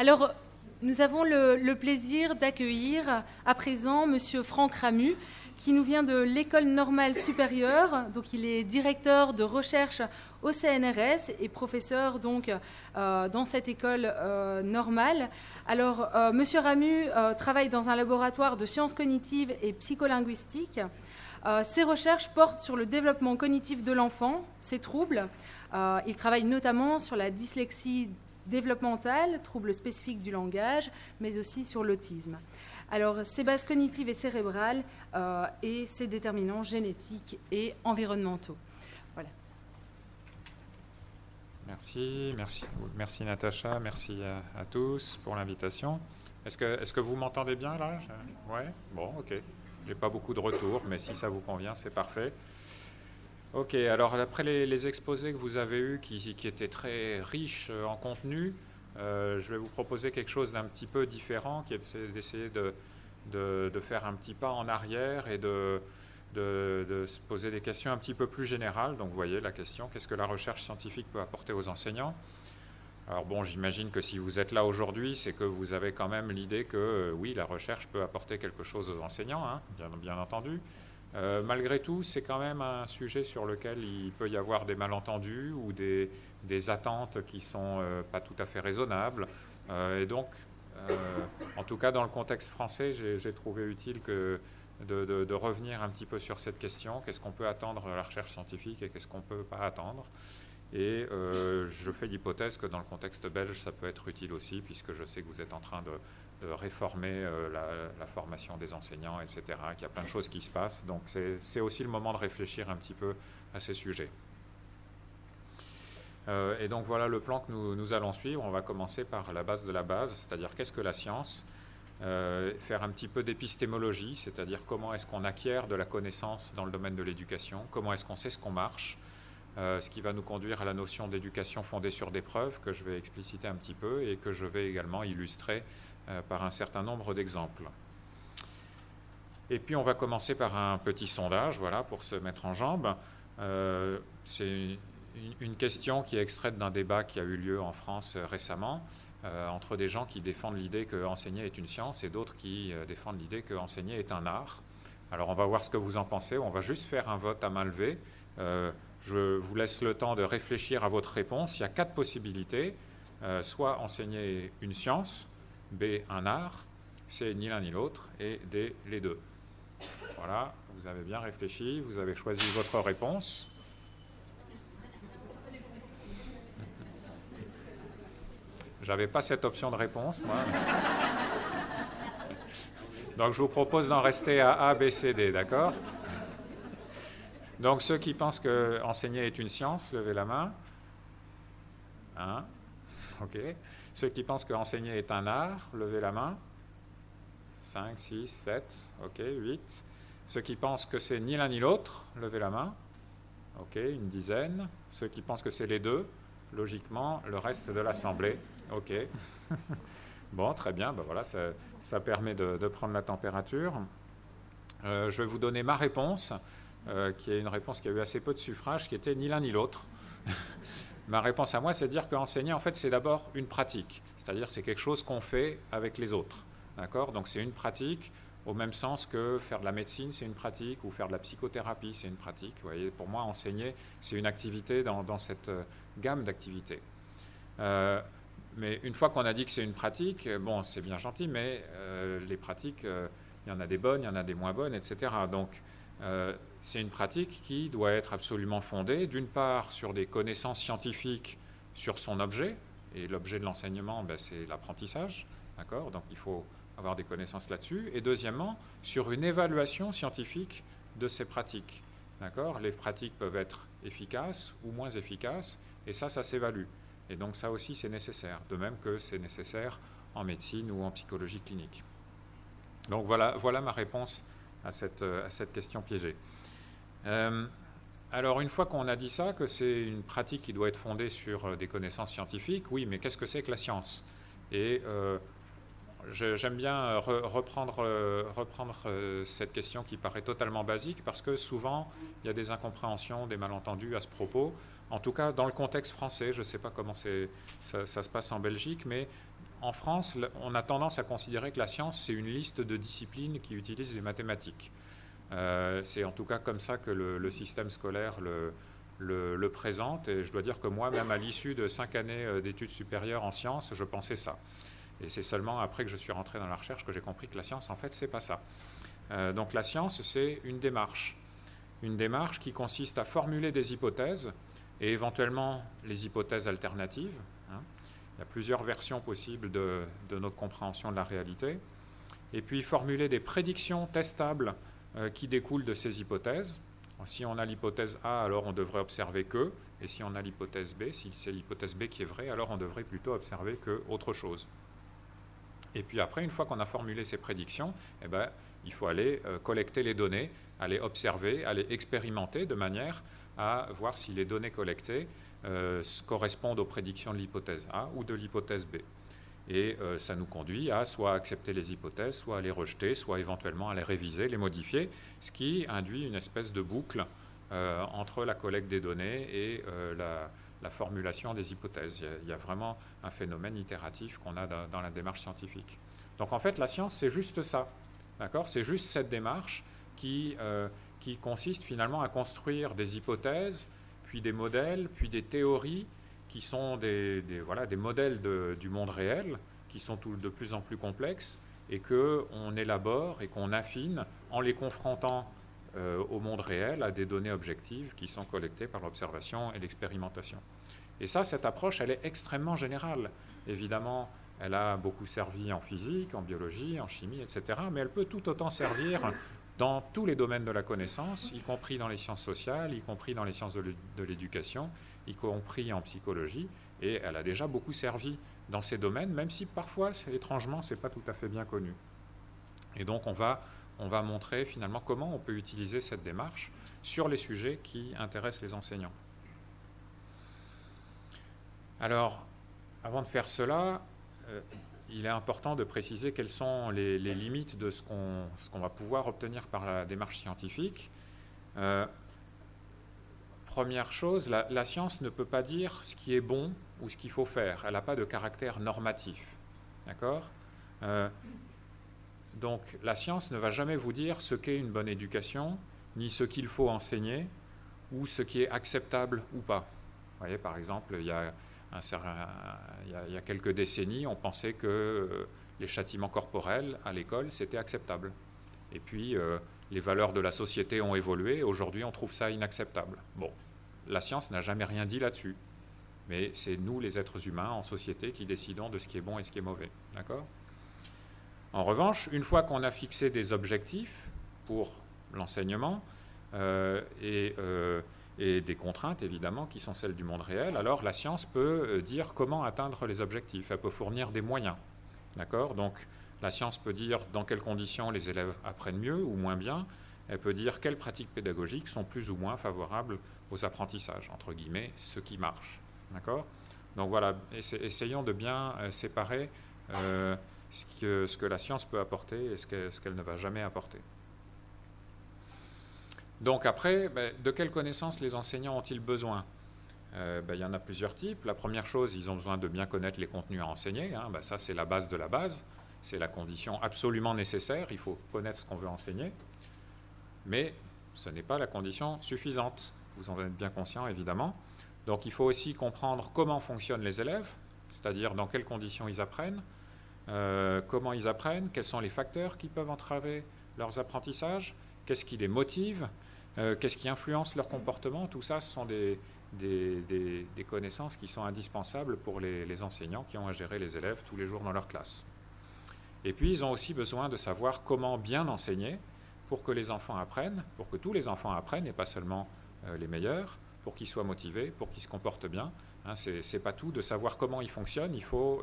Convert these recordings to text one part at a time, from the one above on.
Alors, nous avons le plaisir d'accueillir à présent Monsieur Franck Ramu, qui nous vient de l'École normale supérieure. Donc, il est directeur de recherche au CNRS et professeur donc dans cette école normale. Alors, Monsieur Ramu travaille dans un laboratoire de sciences cognitives et psycholinguistiques. Ses recherches portent sur le développement cognitif de l'enfant, ses troubles. Il travaille notamment sur la dyslexie développementale, troubles spécifiques du langage, mais aussi sur l'autisme. Alors, ses bases cognitives et cérébrales et ses déterminants génétiques et environnementaux. Voilà. Merci Natacha, merci à tous pour l'invitation. Est-ce que vous m'entendez bien là? Ouais. Bon, ok. J'ai pas beaucoup de retours, mais si ça vous convient, c'est parfait. Ok, alors après les exposés que vous avez eus, qui étaient très riches en contenu, je vais vous proposer quelque chose d'un petit peu différent, qui est d'essayer de faire un petit pas en arrière et de se poser des questions un petit peu plus générales. Donc vous voyez la question, qu'est-ce que la recherche scientifique peut apporter aux enseignants? Alors bon, j'imagine que si vous êtes là aujourd'hui, c'est que vous avez quand même l'idée que oui, la recherche peut apporter quelque chose aux enseignants, hein, bien entendu. Malgré tout, c'est quand même un sujet sur lequel il peut y avoir des malentendus ou des attentes qui ne sont pas tout à fait raisonnables. Et donc, en tout cas dans le contexte français, j'ai trouvé utile de revenir un petit peu sur cette question. Qu'est-ce qu'on peut attendre de la recherche scientifique et qu'est-ce qu'on ne peut pas attendre? Et je fais l'hypothèse que dans le contexte belge, ça peut être utile aussi, puisque je sais que vous êtes en train de réformer la formation des enseignants, etc., qu'il y a plein de choses qui se passent. Donc c'est aussi le moment de réfléchir un petit peu à ces sujets. Et donc voilà le plan que nous allons suivre. On va commencer par la base de la base, c'est-à-dire qu'est-ce que la science? Faire un petit peu d'épistémologie, c'est-à-dire comment est-ce qu'on acquiert de la connaissance dans le domaine de l'éducation, comment est-ce qu'on sait ce qu'on marche, ce qui va nous conduire à la notion d'éducation fondée sur des preuves, que je vais expliciter un petit peu et que je vais également illustrer par un certain nombre d'exemples. Et puis on va commencer par un petit sondage, voilà, pour se mettre en jambe. C'est une question qui est extraite d'un débat qui a eu lieu en France récemment, entre des gens qui défendent l'idée qu'enseigner est une science et d'autres qui défendent l'idée qu'enseigner est un art. Alors on va voir ce que vous en pensez, on va juste faire un vote à main levée. Je vous laisse le temps de réfléchir à votre réponse. Il y a 4 possibilités. Soit enseigner une science, B, un art, C, ni l'un ni l'autre, et D, les deux. Voilà, vous avez bien réfléchi, vous avez choisi votre réponse. J'avais pas cette option de réponse, moi. Donc je vous propose d'en rester à A, B, C, D, d'accord? Donc ceux qui pensent qu'enseigner est une science, levez la main. 1, ok. Ceux qui pensent qu'enseigner est un art, levez la main. 5, 6, 7, ok, 8. Ceux qui pensent que c'est ni l'un ni l'autre, levez la main. Ok, une dizaine. Ceux qui pensent que c'est les deux, logiquement, le reste de l'Assemblée. Ok. Bon, très bien, ben voilà, ça permet de prendre la température. Je vais vous donner ma réponse, qui est une réponse qui a eu assez peu de suffrages, qui était ni l'un ni l'autre. Ma réponse à moi, c'est de dire qu'enseigner, en fait, c'est d'abord une pratique. C'est-à-dire c'est quelque chose qu'on fait avec les autres. D'accord? Donc c'est une pratique au même sens que faire de la médecine, c'est une pratique, ou faire de la psychothérapie, c'est une pratique. Vous voyez, pour moi, enseigner, c'est une activité dans cette gamme d'activités. Mais une fois qu'on a dit que c'est une pratique, bon, c'est bien gentil, mais les pratiques, il y en a des bonnes, il y en a des moins bonnes, etc. Donc, c'est une pratique qui doit être absolument fondée, d'une part, sur des connaissances scientifiques sur son objet, et l'objet de l'enseignement, ben, c'est l'apprentissage, d'accord? Donc, il faut avoir des connaissances là-dessus, et deuxièmement, sur une évaluation scientifique de ces pratiques, d'accord? Les pratiques peuvent être efficaces ou moins efficaces, et ça s'évalue. Et donc ça aussi, c'est nécessaire, de même que c'est nécessaire en médecine ou en psychologie clinique. Donc voilà ma réponse à cette question piégée. Alors une fois qu'on a dit ça, que c'est une pratique qui doit être fondée sur des connaissances scientifiques, oui, mais qu'est-ce que c'est que la science? Et j'aime bien reprendre cette question qui paraît totalement basique, parce que souvent, il y a des incompréhensions, des malentendus à ce propos. En tout cas, dans le contexte français, je ne sais pas comment ça se passe en Belgique, mais en France, on a tendance à considérer que la science, c'est une liste de disciplines qui utilisent les mathématiques. C'est en tout cas comme ça que le système scolaire le présente. Et je dois dire que moi, même à l'issue de 5 années d'études supérieures en sciences, je pensais ça. Et c'est seulement après que je suis rentré dans la recherche que j'ai compris que la science, en fait, c'est pas ça. Donc la science, c'est une démarche qui consiste à formuler des hypothèses et éventuellement les hypothèses alternatives. Il y a plusieurs versions possibles de notre compréhension de la réalité. Et puis formuler des prédictions testables qui découlent de ces hypothèses. Si on a l'hypothèse A, alors on devrait observer que, et si on a l'hypothèse B, si c'est l'hypothèse B qui est vraie, alors on devrait plutôt observer que autre chose. Et puis après, une fois qu'on a formulé ces prédictions, eh ben, il faut aller collecter les données, aller observer, aller expérimenter de manière à voir si les données collectées correspondent aux prédictions de l'hypothèse A ou de l'hypothèse B. Et ça nous conduit à soit accepter les hypothèses, soit à les rejeter, soit éventuellement à les réviser, les modifier, ce qui induit une espèce de boucle entre la collecte des données et la formulation des hypothèses. Il y a vraiment un phénomène itératif qu'on a dans la démarche scientifique. Donc en fait, la science, c'est juste ça. D'accord ? C'est juste cette démarche qui consiste finalement à construire des hypothèses, puis des modèles, puis des théories qui sont des modèles du monde réel, qui sont de plus en plus complexes, et qu'on élabore et qu'on affine en les confrontant au monde réel, à des données objectives qui sont collectées par l'observation et l'expérimentation. Et ça, cette approche, elle est extrêmement générale. Évidemment, elle a beaucoup servi en physique, en biologie, en chimie, etc., mais elle peut tout autant servir dans tous les domaines de la connaissance, y compris dans les sciences sociales, y compris dans les sciences de l'éducation, y compris en psychologie, et elle a déjà beaucoup servi dans ces domaines, même si parfois, étrangement, ce n'est pas tout à fait bien connu. Et donc, on va montrer finalement comment on peut utiliser cette démarche sur les sujets qui intéressent les enseignants. Alors, avant de faire cela, il est important de préciser quelles sont les limites de ce qu'on va pouvoir obtenir par la démarche scientifique. Première chose, la science ne peut pas dire ce qui est bon ou ce qu'il faut faire. Elle n'a pas de caractère normatif. D'accord ? Donc, la science ne va jamais vous dire ce qu'est une bonne éducation, ni ce qu'il faut enseigner, ou ce qui est acceptable ou pas. Vous voyez, par exemple, il y a quelques décennies, on pensait que les châtiments corporels à l'école, c'était acceptable. Et puis, les valeurs de la société ont évolué. Aujourd'hui, on trouve ça inacceptable. Bon, la science n'a jamais rien dit là-dessus. Mais c'est nous, les êtres humains, en société, qui décidons de ce qui est bon et ce qui est mauvais. D'accord ? En revanche, une fois qu'on a fixé des objectifs pour l'enseignement et des contraintes, évidemment, qui sont celles du monde réel, alors la science peut dire comment atteindre les objectifs. Elle peut fournir des moyens. D'accord ? Donc, la science peut dire dans quelles conditions les élèves apprennent mieux ou moins bien. Elle peut dire quelles pratiques pédagogiques sont plus ou moins favorables aux apprentissages, entre guillemets, ce qui marche. D'accord ? Donc voilà, essayons de bien séparer ce que la science peut apporter et ce qu'elle ne va jamais apporter. Donc après, de quelles connaissances les enseignants ont-ils besoin ? Il y en a plusieurs types. La première chose, ils ont besoin de bien connaître les contenus à enseigner. Ça, c'est la base de la base. C'est la condition absolument nécessaire. Il faut connaître ce qu'on veut enseigner. Mais ce n'est pas la condition suffisante. Vous en êtes bien conscient, évidemment. Donc il faut aussi comprendre comment fonctionnent les élèves, c'est-à-dire dans quelles conditions ils apprennent, comment ils apprennent, quels sont les facteurs qui peuvent entraver leurs apprentissages, qu'est-ce qui les motive, qu'est-ce qui influence leur comportement. Tout ça, ce sont des connaissances qui sont indispensables pour les enseignants qui ont à gérer les élèves tous les jours dans leur classe. Et puis, ils ont aussi besoin de savoir comment bien enseigner pour que les enfants apprennent, pour que tous les enfants apprennent, et pas seulement les meilleurs, pour qu'ils soient motivés, pour qu'ils se comportent bien. C'est pas tout de savoir comment ils fonctionnent, il faut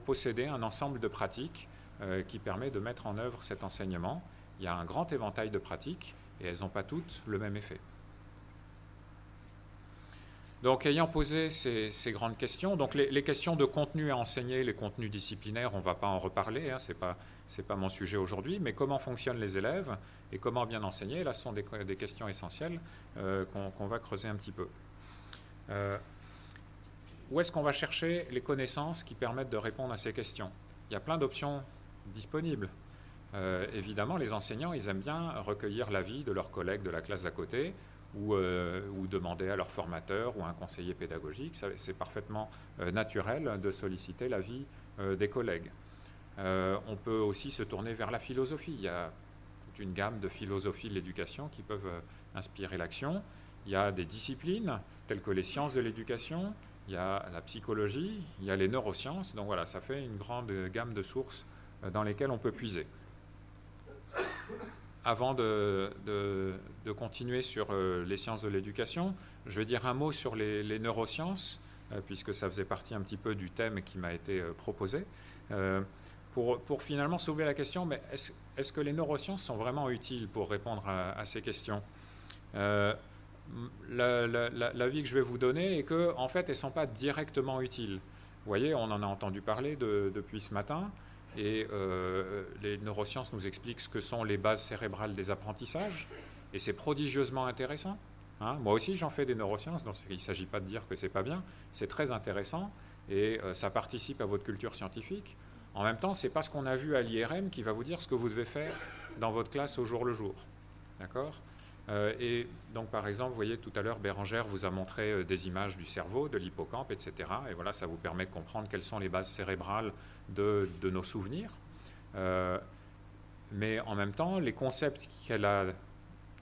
posséder un ensemble de pratiques qui permet de mettre en œuvre cet enseignement. Il y a un grand éventail de pratiques et elles n'ont pas toutes le même effet. Donc, ayant posé ces grandes questions, donc les questions de contenu à enseigner, les contenus disciplinaires, on ne va pas en reparler, ce n'est pas mon sujet aujourd'hui, mais comment fonctionnent les élèves et comment bien enseigner, là, ce sont des questions essentielles qu'on va creuser un petit peu. où est-ce qu'on va chercher les connaissances qui permettent de répondre à ces questions? Il y a plein d'options disponibles. Évidemment, les enseignants, ils aiment bien recueillir l'avis de leurs collègues de la classe d'à côté ou demander à leur formateur ou à un conseiller pédagogique. C'est parfaitement naturel de solliciter l'avis des collègues. On peut aussi se tourner vers la philosophie. Il y a toute une gamme de philosophies de l'éducation qui peuvent inspirer l'action. Il y a des disciplines telles que les sciences de l'éducation, il y a la psychologie, il y a les neurosciences. Donc voilà, ça fait une grande gamme de sources dans lesquelles on peut puiser. Avant de continuer sur les sciences de l'éducation, je vais dire un mot sur les neurosciences, puisque ça faisait partie un petit peu du thème qui m'a été proposé, pour finalement soulever la question, mais est-ce que les neurosciences sont vraiment utiles pour répondre à ces questions? L'avis que je vais vous donner est que, en fait, elles ne sont pas directement utiles. Vous voyez, on en a entendu parler depuis ce matin, et les neurosciences nous expliquent ce que sont les bases cérébrales des apprentissages, et c'est prodigieusement intéressant. Hein, moi aussi, j'en fais des neurosciences, donc il ne s'agit pas de dire que ce n'est pas bien, c'est très intéressant, et ça participe à votre culture scientifique. En même temps, ce n'est pas ce qu'on a vu à l'IRM qui va vous dire ce que vous devez faire dans votre classe au jour le jour. D'accord ? Et donc, par exemple, vous voyez, tout à l'heure, Bérangère vous a montré des images du cerveau, de l'hippocampe, etc. Et voilà, ça vous permet de comprendre quelles sont les bases cérébrales de nos souvenirs. Mais en même temps, les concepts qu'elle a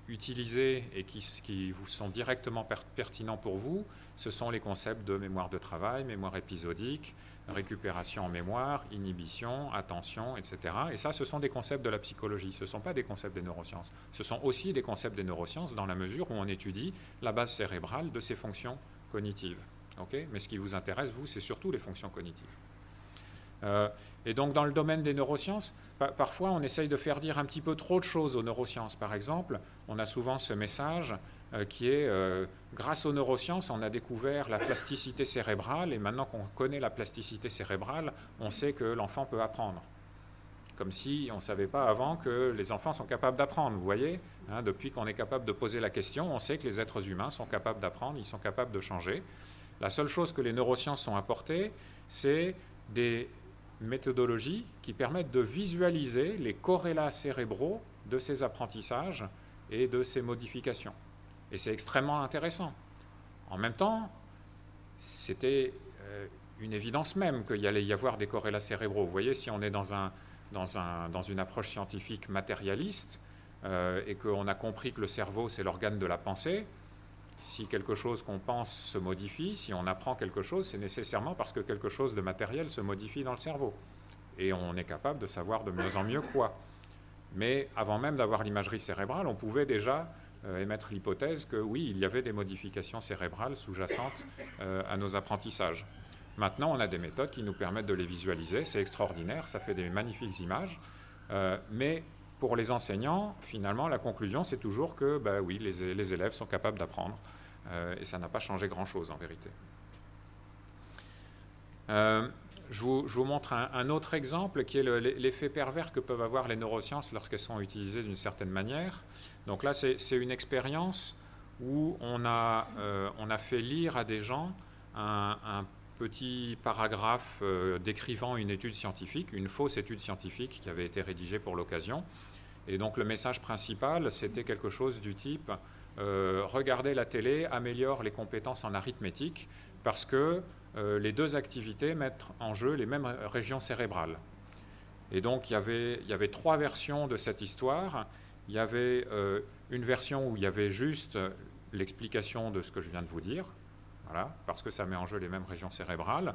utilisés et qui vous sont directement pertinents pour vous, ce sont les concepts de mémoire de travail, mémoire épisodique, récupération en mémoire, inhibition, attention, etc. Et ça, ce sont des concepts de la psychologie, ce ne sont pas des concepts des neurosciences. Ce sont aussi des concepts des neurosciences dans la mesure où on étudie la base cérébrale de ces fonctions cognitives. Okay ? Mais ce qui vous intéresse, vous, c'est surtout les fonctions cognitives. Et donc, dans le domaine des neurosciences, parfois, on essaye de faire dire un petit peu trop de choses aux neurosciences. Par exemple, on a souvent ce message qui est grâce aux neurosciences, on a découvert la plasticité cérébrale, et maintenant qu'on connaît la plasticité cérébrale, on sait que l'enfant peut apprendre. Comme si on ne savait pas avant que les enfants sont capables d'apprendre, vous voyez, hein, depuis qu'on est capable de poser la question, on sait que les êtres humains sont capables d'apprendre, ils sont capables de changer. La seule chose que les neurosciences ont apportée, c'est des méthodologies qui permettent de visualiser les corrélats cérébraux de ces apprentissages et de ces modifications. Et c'est extrêmement intéressant. En même temps, c'était une évidence même qu'il y allait y avoir des corrélats cérébraux. Vous voyez, si on est dans une approche scientifique matérialiste et qu'on a compris que le cerveau, c'est l'organe de la pensée, si quelque chose qu'on pense se modifie, si on apprend quelque chose, c'est nécessairement parce que quelque chose de matériel se modifie dans le cerveau. Et on est capable de savoir de mieux en mieux quoi. Mais avant même d'avoir l'imagerie cérébrale, on pouvait déjà émettre l'hypothèse que oui, il y avait des modifications cérébrales sous-jacentes à nos apprentissages. Maintenant, on a des méthodes qui nous permettent de les visualiser, c'est extraordinaire, ça fait des magnifiques images, mais pour les enseignants, finalement, la conclusion, c'est toujours que oui, les élèves sont capables d'apprendre, et ça n'a pas changé grand-chose en vérité. Je vous montre un autre exemple qui est l'effet pervers que peuvent avoir les neurosciences lorsqu'elles sont utilisées d'une certaine manière. Donc là, c'est une expérience où on a fait lire à des gens un petit paragraphe décrivant une étude scientifique, une fausse étude scientifique qui avait été rédigée pour l'occasion. Et donc le message principal, c'était quelque chose du type regarder la télé améliore les compétences en arithmétique parce que les deux activités mettent en jeu les mêmes régions cérébrales. Et donc il y avait trois versions de cette histoire. Il y avait une version où il y avait juste l'explication de ce que je viens de vous dire, voilà, parce que ça met en jeu les mêmes régions cérébrales.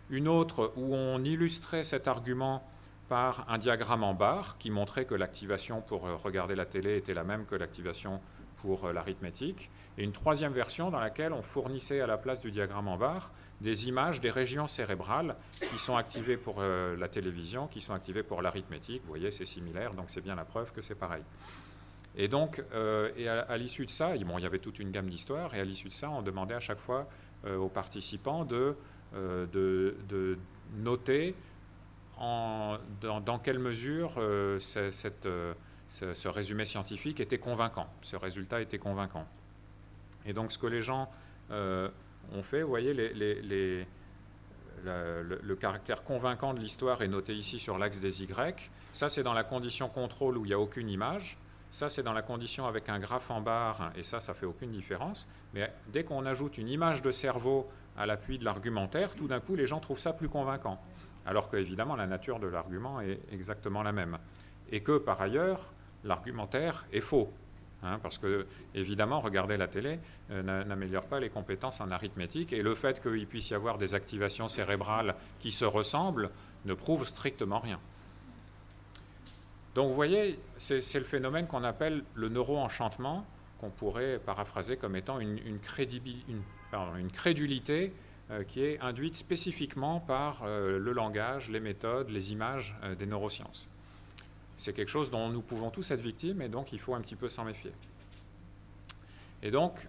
Une autre où on illustrait cet argument par un diagramme en barre qui montrait que l'activation pour regarder la télé était la même que l'activation pour l'arithmétique. Et une troisième version dans laquelle on fournissait à la place du diagramme en barre des images des régions cérébrales qui sont activées pour la télévision, qui sont activées pour l'arithmétique. Vous voyez, c'est similaire, donc c'est bien la preuve que c'est pareil. Et donc, à l'issue de ça, bon, il y avait toute une gamme d'histoires, et à l'issue de ça, on demandait à chaque fois aux participants de noter dans quelle mesure ce résumé scientifique était convaincant, ce résultat était convaincant. Et donc ce que les gens ont fait, vous voyez, le caractère convaincant de l'histoire est noté ici sur l'axe des Y. Ça, c'est dans la condition contrôle où il n'y a aucune image. Ça, c'est dans la condition avec un graphe en barre, et ça fait aucune différence. Mais dès qu'on ajoute une image de cerveau à l'appui de l'argumentaire, tout d'un coup, les gens trouvent ça plus convaincant. Alors que, évidemment, la nature de l'argument est exactement la même. Et que, par ailleurs, l'argumentaire est faux. Parce que, évidemment, regarder la télé n'améliore pas les compétences en arithmétique, et le fait qu'il puisse y avoir des activations cérébrales qui se ressemblent ne prouve strictement rien. Donc, vous voyez, c'est le phénomène qu'on appelle le neuroenchantement, qu'on pourrait paraphraser comme étant une crédulité qui est induite spécifiquement par le langage, les méthodes, les images des neurosciences. C'est quelque chose dont nous pouvons tous être victimes, et donc il faut un petit peu s'en méfier. Et donc,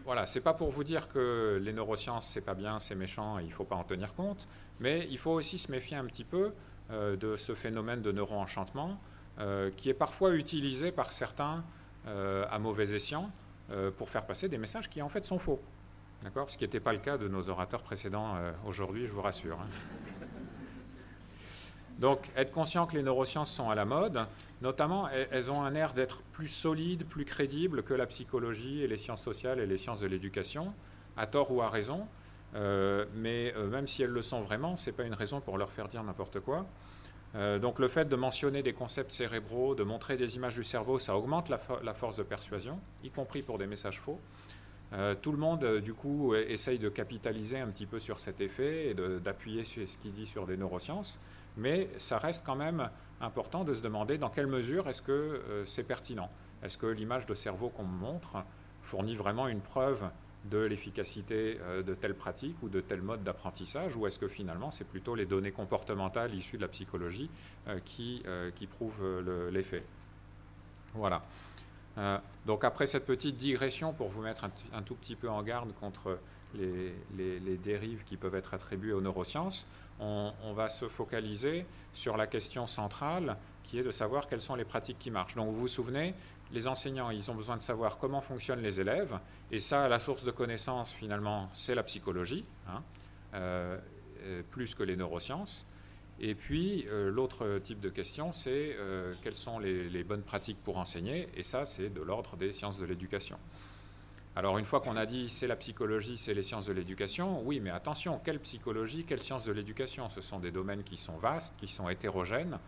voilà, c'est pas pour vous dire que les neurosciences, c'est pas bien, c'est méchant, et il ne faut pas en tenir compte, mais il faut aussi se méfier un petit peu de ce phénomène de neuroenchantement, qui est parfois utilisé par certains à mauvais escient pour faire passer des messages qui en fait sont faux. D'accord ? Ce qui n'était pas le cas de nos orateurs précédents aujourd'hui, je vous rassure. Donc, être conscient que les neurosciences sont à la mode, notamment, elles ont un air d'être plus solides, plus crédibles que la psychologie et les sciences sociales et les sciences de l'éducation, à tort ou à raison, mais même si elles le sont vraiment, ce n'est pas une raison pour leur faire dire n'importe quoi. Donc, le fait de mentionner des concepts cérébraux, de montrer des images du cerveau, ça augmente la force de persuasion, y compris pour des messages faux. Tout le monde, du coup, essaye de capitaliser un petit peu sur cet effet et d'appuyer sur ce qu'il dit sur des neurosciences. Mais ça reste quand même important de se demander dans quelle mesure est-ce que c'est pertinent. Est-ce que l'image de cerveau qu'on me montre fournit vraiment une preuve de l'efficacité de telle pratique ou de tel mode d'apprentissage, ou est-ce que finalement c'est plutôt les données comportementales issues de la psychologie qui prouvent l'effet. Voilà. Donc après cette petite digression pour vous mettre un tout petit peu en garde contre les dérives qui peuvent être attribuées aux neurosciences, on va se focaliser sur la question centrale qui est de savoir quelles sont les pratiques qui marchent. Donc vous vous souvenez, les enseignants, ils ont besoin de savoir comment fonctionnent les élèves, et ça, la source de connaissances, finalement, c'est la psychologie, plus que les neurosciences. Et puis, l'autre type de question, c'est quelles sont les bonnes pratiques pour enseigner, et ça, c'est de l'ordre des sciences de l'éducation. Alors, une fois qu'on a dit c'est la psychologie, c'est les sciences de l'éducation, oui, mais attention, quelle psychologie, quelles sciences de l'éducation? Ce sont des domaines qui sont vastes, qui sont hétérogènes,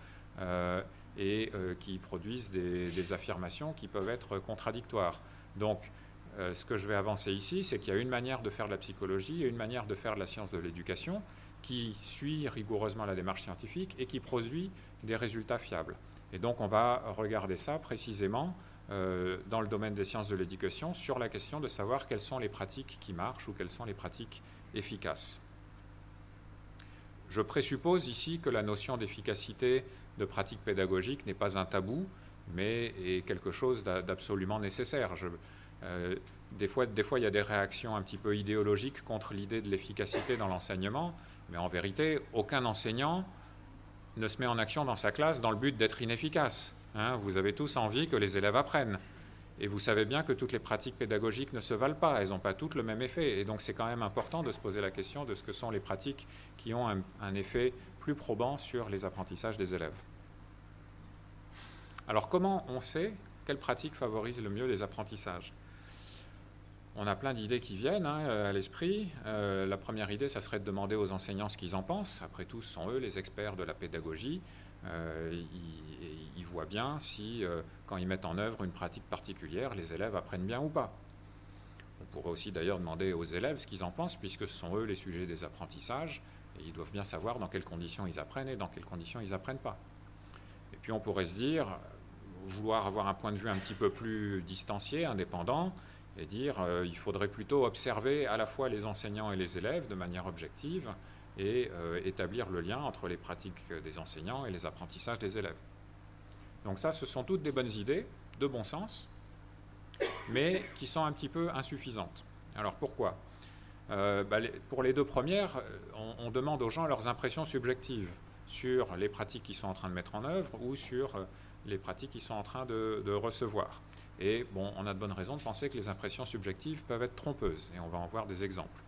et qui produisent des affirmations qui peuvent être contradictoires. Donc, ce que je vais avancer ici, c'est qu'il y a une manière de faire de la psychologie et une manière de faire de la science de l'éducation qui suit rigoureusement la démarche scientifique et qui produit des résultats fiables. Et donc, on va regarder ça précisément dans le domaine des sciences de l'éducation sur la question de savoir quelles sont les pratiques qui marchent ou quelles sont les pratiques efficaces. Je présuppose ici que la notion d'efficacité de pratique pédagogique n'est pas un tabou, mais est quelque chose d'absolument nécessaire. Des fois, il y a des réactions un petit peu idéologiques contre l'idée de l'efficacité dans l'enseignement, mais en vérité, aucun enseignant ne se met en action dans sa classe dans le but d'être inefficace. Vous avez tous envie que les élèves apprennent. Et vous savez bien que toutes les pratiques pédagogiques ne se valent pas, elles n'ont pas toutes le même effet. Et donc c'est quand même important de se poser la question de ce que sont les pratiques qui ont un effet plus probant sur les apprentissages des élèves. Alors comment on sait quelles pratiques favorisent le mieux les apprentissages? On a plein d'idées qui viennent à l'esprit. La première idée, ça serait de demander aux enseignants ce qu'ils en pensent. Après tout, ce sont eux les experts de la pédagogie. Ils voient bien si, quand ils mettent en œuvre une pratique particulière, les élèves apprennent bien ou pas. On pourrait aussi d'ailleurs demander aux élèves ce qu'ils en pensent, puisque ce sont eux les sujets des apprentissages, et ils doivent bien savoir dans quelles conditions ils apprennent et dans quelles conditions ils n'apprennent pas. Et puis on pourrait se dire, vouloir avoir un point de vue un petit peu plus distancié, indépendant, et dire il faudrait plutôt observer à la fois les enseignants et les élèves de manière objective, et établir le lien entre les pratiques des enseignants et les apprentissages des élèves. Donc ça, ce sont toutes des bonnes idées, de bon sens, mais qui sont un petit peu insuffisantes. Alors pourquoi? Pour les deux premières, on demande aux gens leurs impressions subjectives sur les pratiques qu'ils sont en train de mettre en œuvre ou sur les pratiques qu'ils sont en train de recevoir. Et bon, on a de bonnes raisons de penser que les impressions subjectives peuvent être trompeuses, et on va en voir des exemples.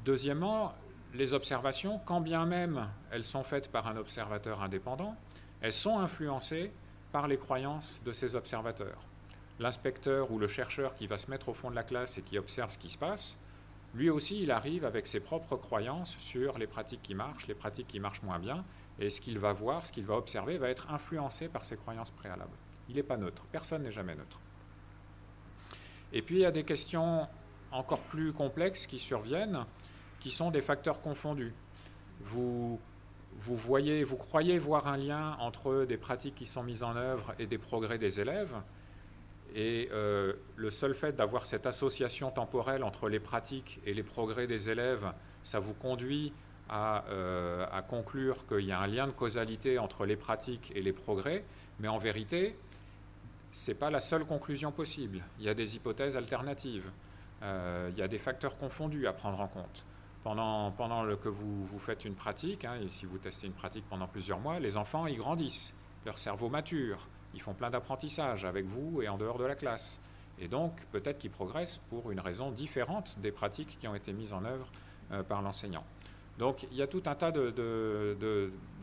Deuxièmement, les observations, quand bien même elles sont faites par un observateur indépendant, elles sont influencées par les croyances de ces observateurs. L'inspecteur ou le chercheur qui va se mettre au fond de la classe et qui observe ce qui se passe, lui aussi, il arrive avec ses propres croyances sur les pratiques qui marchent moins bien, et ce qu'il va voir, ce qu'il va observer, va être influencé par ses croyances préalables. Il n'est pas neutre, personne n'est jamais neutre. Et puis il y a des questions encore plus complexes qui surviennent, qui sont des facteurs confondus. Vous croyez voir un lien entre des pratiques qui sont mises en œuvre et des progrès des élèves, et le seul fait d'avoir cette association temporelle entre les pratiques et les progrès des élèves, ça vous conduit à conclure qu'il y a un lien de causalité entre les pratiques et les progrès, mais en vérité, ce n'est pas la seule conclusion possible. Il y a des hypothèses alternatives, il y a des facteurs confondus à prendre en compte. Pendant que vous faites une pratique, et si vous testez une pratique pendant plusieurs mois, les enfants, ils grandissent, leur cerveau mature, ils font plein d'apprentissages avec vous et en dehors de la classe. Et donc, peut-être qu'ils progressent pour une raison différente des pratiques qui ont été mises en œuvre par l'enseignant. Donc, il y a tout un tas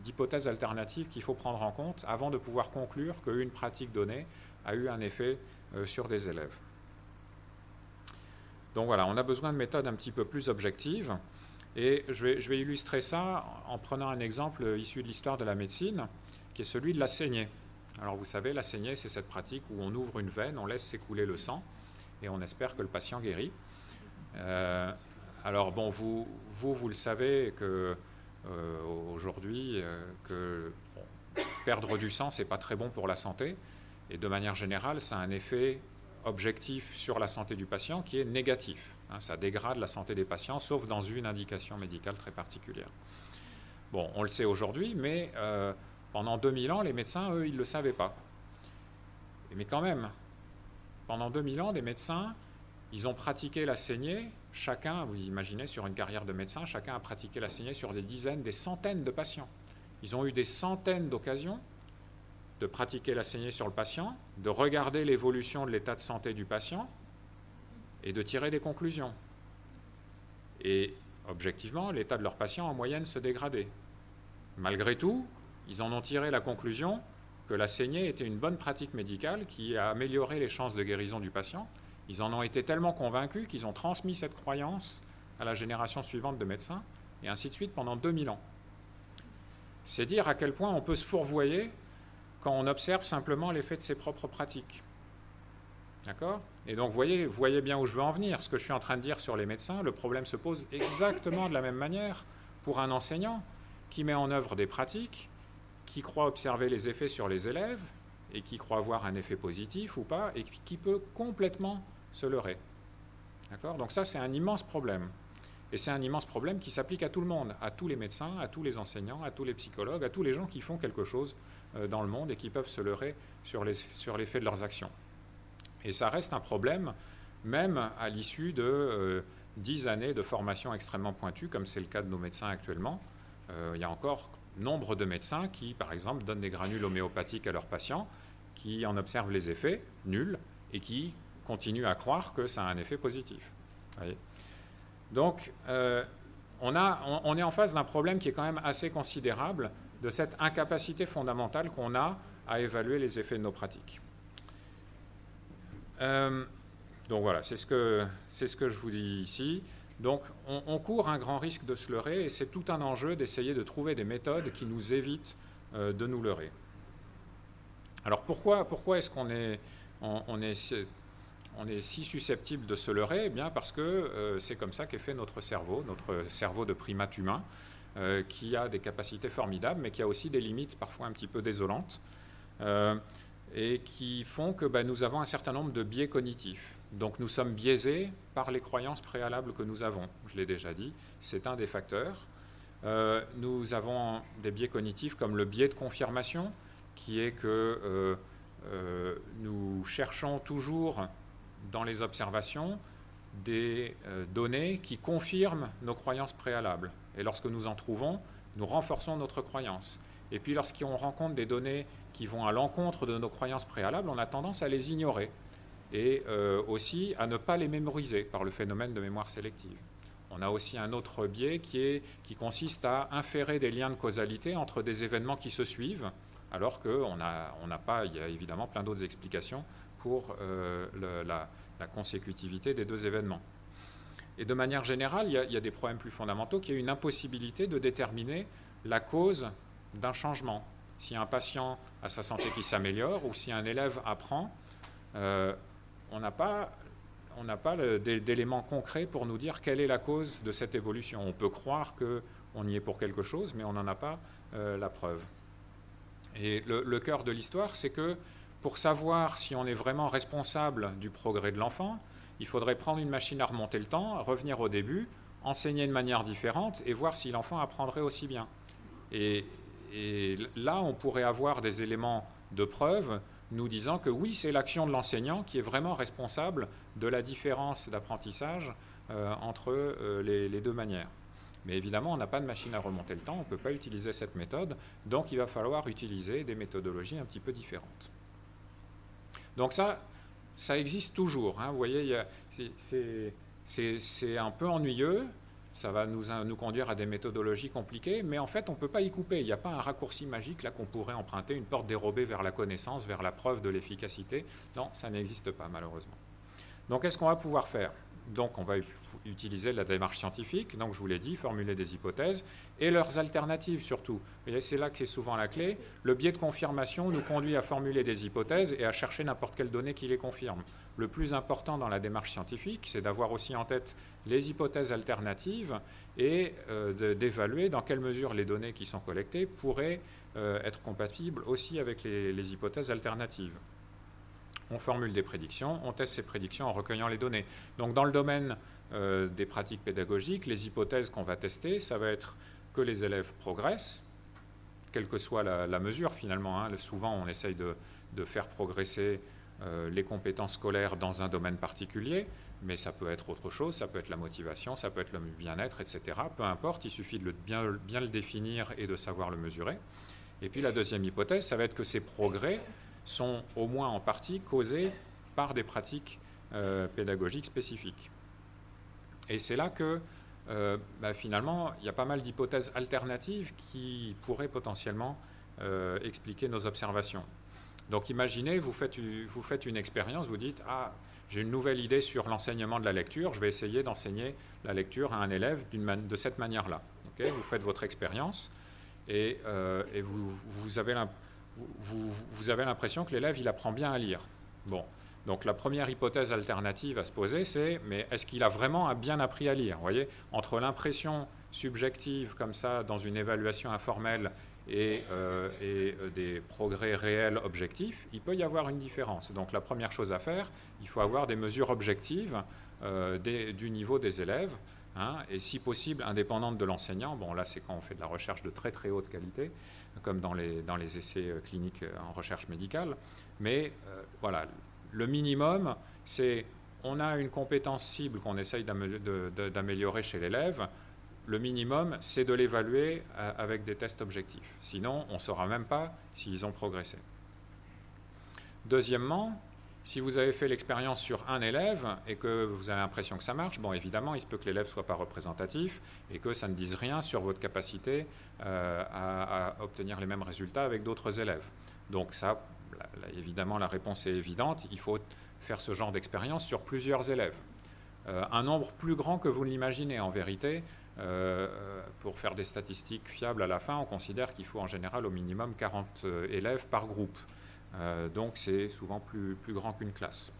d'hypothèses alternatives qu'il faut prendre en compte avant de pouvoir conclure qu'une pratique donnée a eu un effet sur des élèves. Donc voilà, on a besoin de méthodes un petit peu plus objectives. Et je vais illustrer ça en prenant un exemple issu de l'histoire de la médecine, qui est celui de la saignée. Alors vous savez, la saignée, c'est cette pratique où on ouvre une veine, on laisse s'écouler le sang, et on espère que le patient guérit. Alors bon, vous le savez que aujourd'hui, perdre du sang, c'est pas très bon pour la santé, et de manière générale, ça a un effet objectif sur la santé du patient qui est négatif. Ça dégrade la santé des patients, sauf dans une indication médicale très particulière. Bon, on le sait aujourd'hui, mais pendant 2000 ans, les médecins, eux, ils ne le savaient pas. Mais quand même, pendant 2000 ans, les médecins, ils ont pratiqué la saignée. Chacun, vous imaginez, sur une carrière de médecin, chacun a pratiqué la saignée sur des dizaines, des centaines de patients. Ils ont eu des centaines d'occasions de pratiquer la saignée sur le patient, de regarder l'évolution de l'état de santé du patient et de tirer des conclusions. Et objectivement, l'état de leur patient en moyenne se dégradait. Malgré tout, ils en ont tiré la conclusion que la saignée était une bonne pratique médicale qui a amélioré les chances de guérison du patient. Ils en ont été tellement convaincus qu'ils ont transmis cette croyance à la génération suivante de médecins, et ainsi de suite pendant 2000 ans. C'est dire à quel point on peut se fourvoyer quand on observe simplement l'effet de ses propres pratiques. D'accord ? Et donc, vous voyez bien où je veux en venir. Ce que je suis en train de dire sur les médecins, le problème se pose exactement de la même manière pour un enseignant qui met en œuvre des pratiques, qui croit observer les effets sur les élèves, et qui croit voir un effet positif ou pas, et qui peut complètement se leurrer. D'accord ? Donc ça, c'est un immense problème. Et c'est un immense problème qui s'applique à tout le monde, à tous les médecins, à tous les enseignants, à tous les psychologues, à tous les gens qui font quelque chose dans le monde et qui peuvent se leurrer sur l'effet de leurs actions. Et ça reste un problème, même à l'issue de 10 années de formation extrêmement pointue, comme c'est le cas de nos médecins actuellement. Il y a encore nombre de médecins qui, par exemple, donnent des granules homéopathiques à leurs patients, qui en observent les effets, nuls, et qui continuent à croire que ça a un effet positif. Vous voyez ? Donc, on est en face d'un problème qui est quand même assez considérable, de cette incapacité fondamentale qu'on a à évaluer les effets de nos pratiques. Donc voilà, c'est ce que je vous dis ici. Donc on court un grand risque de se leurrer, et c'est tout un enjeu d'essayer de trouver des méthodes qui nous évitent de nous leurrer. Alors pourquoi est-ce qu'on est si susceptible de se leurrer ? Eh bien parce que c'est comme ça qu'est fait notre cerveau de primate humain, qui a des capacités formidables, mais qui a aussi des limites parfois un petit peu désolantes, et qui font que nous avons un certain nombre de biais cognitifs. Donc nous sommes biaisés par les croyances préalables que nous avons. Je l'ai déjà dit, c'est un des facteurs. Nous avons des biais cognitifs comme le biais de confirmation, qui est que nous cherchons toujours dans les observations des données qui confirment nos croyances préalables. Et lorsque nous en trouvons, nous renforçons notre croyance. Et puis lorsqu'on rencontre des données qui vont à l'encontre de nos croyances préalables, on a tendance à les ignorer et aussi à ne pas les mémoriser par le phénomène de mémoire sélective. On a aussi un autre biais qui consiste à inférer des liens de causalité entre des événements qui se suivent, alors qu'on n'a pas, il y a évidemment plein d'autres explications pour la consécutivité des deux événements. Et de manière générale, il y a des problèmes plus fondamentaux, qui est une impossibilité de déterminer la cause d'un changement. Si un patient a sa santé qui s'améliore ou si un élève apprend, on n'a pas d'éléments concrets pour nous dire quelle est la cause de cette évolution. On peut croire qu'on y est pour quelque chose, mais on n'en a pas la preuve. Et le cœur de l'histoire, c'est que pour savoir si on est vraiment responsable du progrès de l'enfant, il faudrait prendre une machine à remonter le temps, revenir au début, enseigner de manière différente et voir si l'enfant apprendrait aussi bien. Et là, on pourrait avoir des éléments de preuve nous disant que oui, c'est l'action de l'enseignant qui est vraiment responsable de la différence d'apprentissage entre les deux manières. Mais évidemment, on n'a pas de machine à remonter le temps, on ne peut pas utiliser cette méthode, donc il va falloir utiliser des méthodologies un petit peu différentes. Donc ça existe toujours, hein. Vous voyez, c'est un peu ennuyeux, ça va nous conduire à des méthodologies compliquées, mais en fait, on ne peut pas y couper. Il n'y a pas un raccourci magique là qu'on pourrait emprunter, une porte dérobée vers la connaissance, vers la preuve de l'efficacité. Non, ça n'existe pas, malheureusement. Donc, qu'est-ce qu'on va pouvoir faire? Donc, on va utiliser la démarche scientifique, donc je vous l'ai dit, formuler des hypothèses, et leurs alternatives surtout. Et c'est là que c'est souvent la clé. Le biais de confirmation nous conduit à formuler des hypothèses et à chercher n'importe quelle donnée qui les confirme. Le plus important dans la démarche scientifique, c'est d'avoir aussi en tête les hypothèses alternatives et d'évaluer dans quelle mesure les données qui sont collectées pourraient être compatibles aussi avec les hypothèses alternatives. On formule des prédictions, on teste ces prédictions en recueillant les données. Donc dans le domaine des pratiques pédagogiques, les hypothèses qu'on va tester, ça va être que les élèves progressent, quelle que soit la mesure finalement, hein. Souvent on essaye de faire progresser les compétences scolaires dans un domaine particulier, mais ça peut être autre chose, ça peut être la motivation, ça peut être le bien-être, etc. Peu importe, il suffit de bien le définir et de savoir le mesurer. Et puis la deuxième hypothèse, ça va être que ces progrès sont au moins en partie causés par des pratiques pédagogiques spécifiques. Et c'est là que finalement, il y a pas mal d'hypothèses alternatives qui pourraient potentiellement expliquer nos observations. Donc imaginez, vous faites une expérience, vous dites « Ah, j'ai une nouvelle idée sur l'enseignement de la lecture, je vais essayer d'enseigner la lecture à un élève de cette manière-là. » Okay, vous faites votre expérience et vous avez l'impression que l'élève il apprend bien à lire. Bon, donc la première hypothèse alternative à se poser, c'est mais est-ce qu'il a vraiment bien appris à lire? Vous voyez, entre l'impression subjective comme ça dans une évaluation informelle et des progrès réels objectifs, il peut y avoir une différence. Donc la première chose à faire, il faut avoir des mesures objectives du niveau des élèves, hein, et si possible indépendantes de l'enseignant. Bon là c'est quand on fait de la recherche de très très haute qualité, comme dans les essais cliniques en recherche médicale. Mais voilà, le minimum, c'est on a une compétence cible qu'on essaye d'améliorer chez l'élève. Le minimum, c'est de l'évaluer avec des tests objectifs. Sinon, on ne saura même pas s'ils ont progressé. Deuxièmement, si vous avez fait l'expérience sur un élève et que vous avez l'impression que ça marche, bon, évidemment, il se peut que l'élève ne soit pas représentatif et que ça ne dise rien sur votre capacité à obtenir les mêmes résultats avec d'autres élèves. Donc ça, évidemment, la réponse est évidente. Il faut faire ce genre d'expérience sur plusieurs élèves. Un nombre plus grand que vous ne l'imaginez, en vérité. Pour faire des statistiques fiables à la fin, on considère qu'il faut en général au minimum 40 élèves par groupe. Donc c'est souvent plus grand qu'une classe.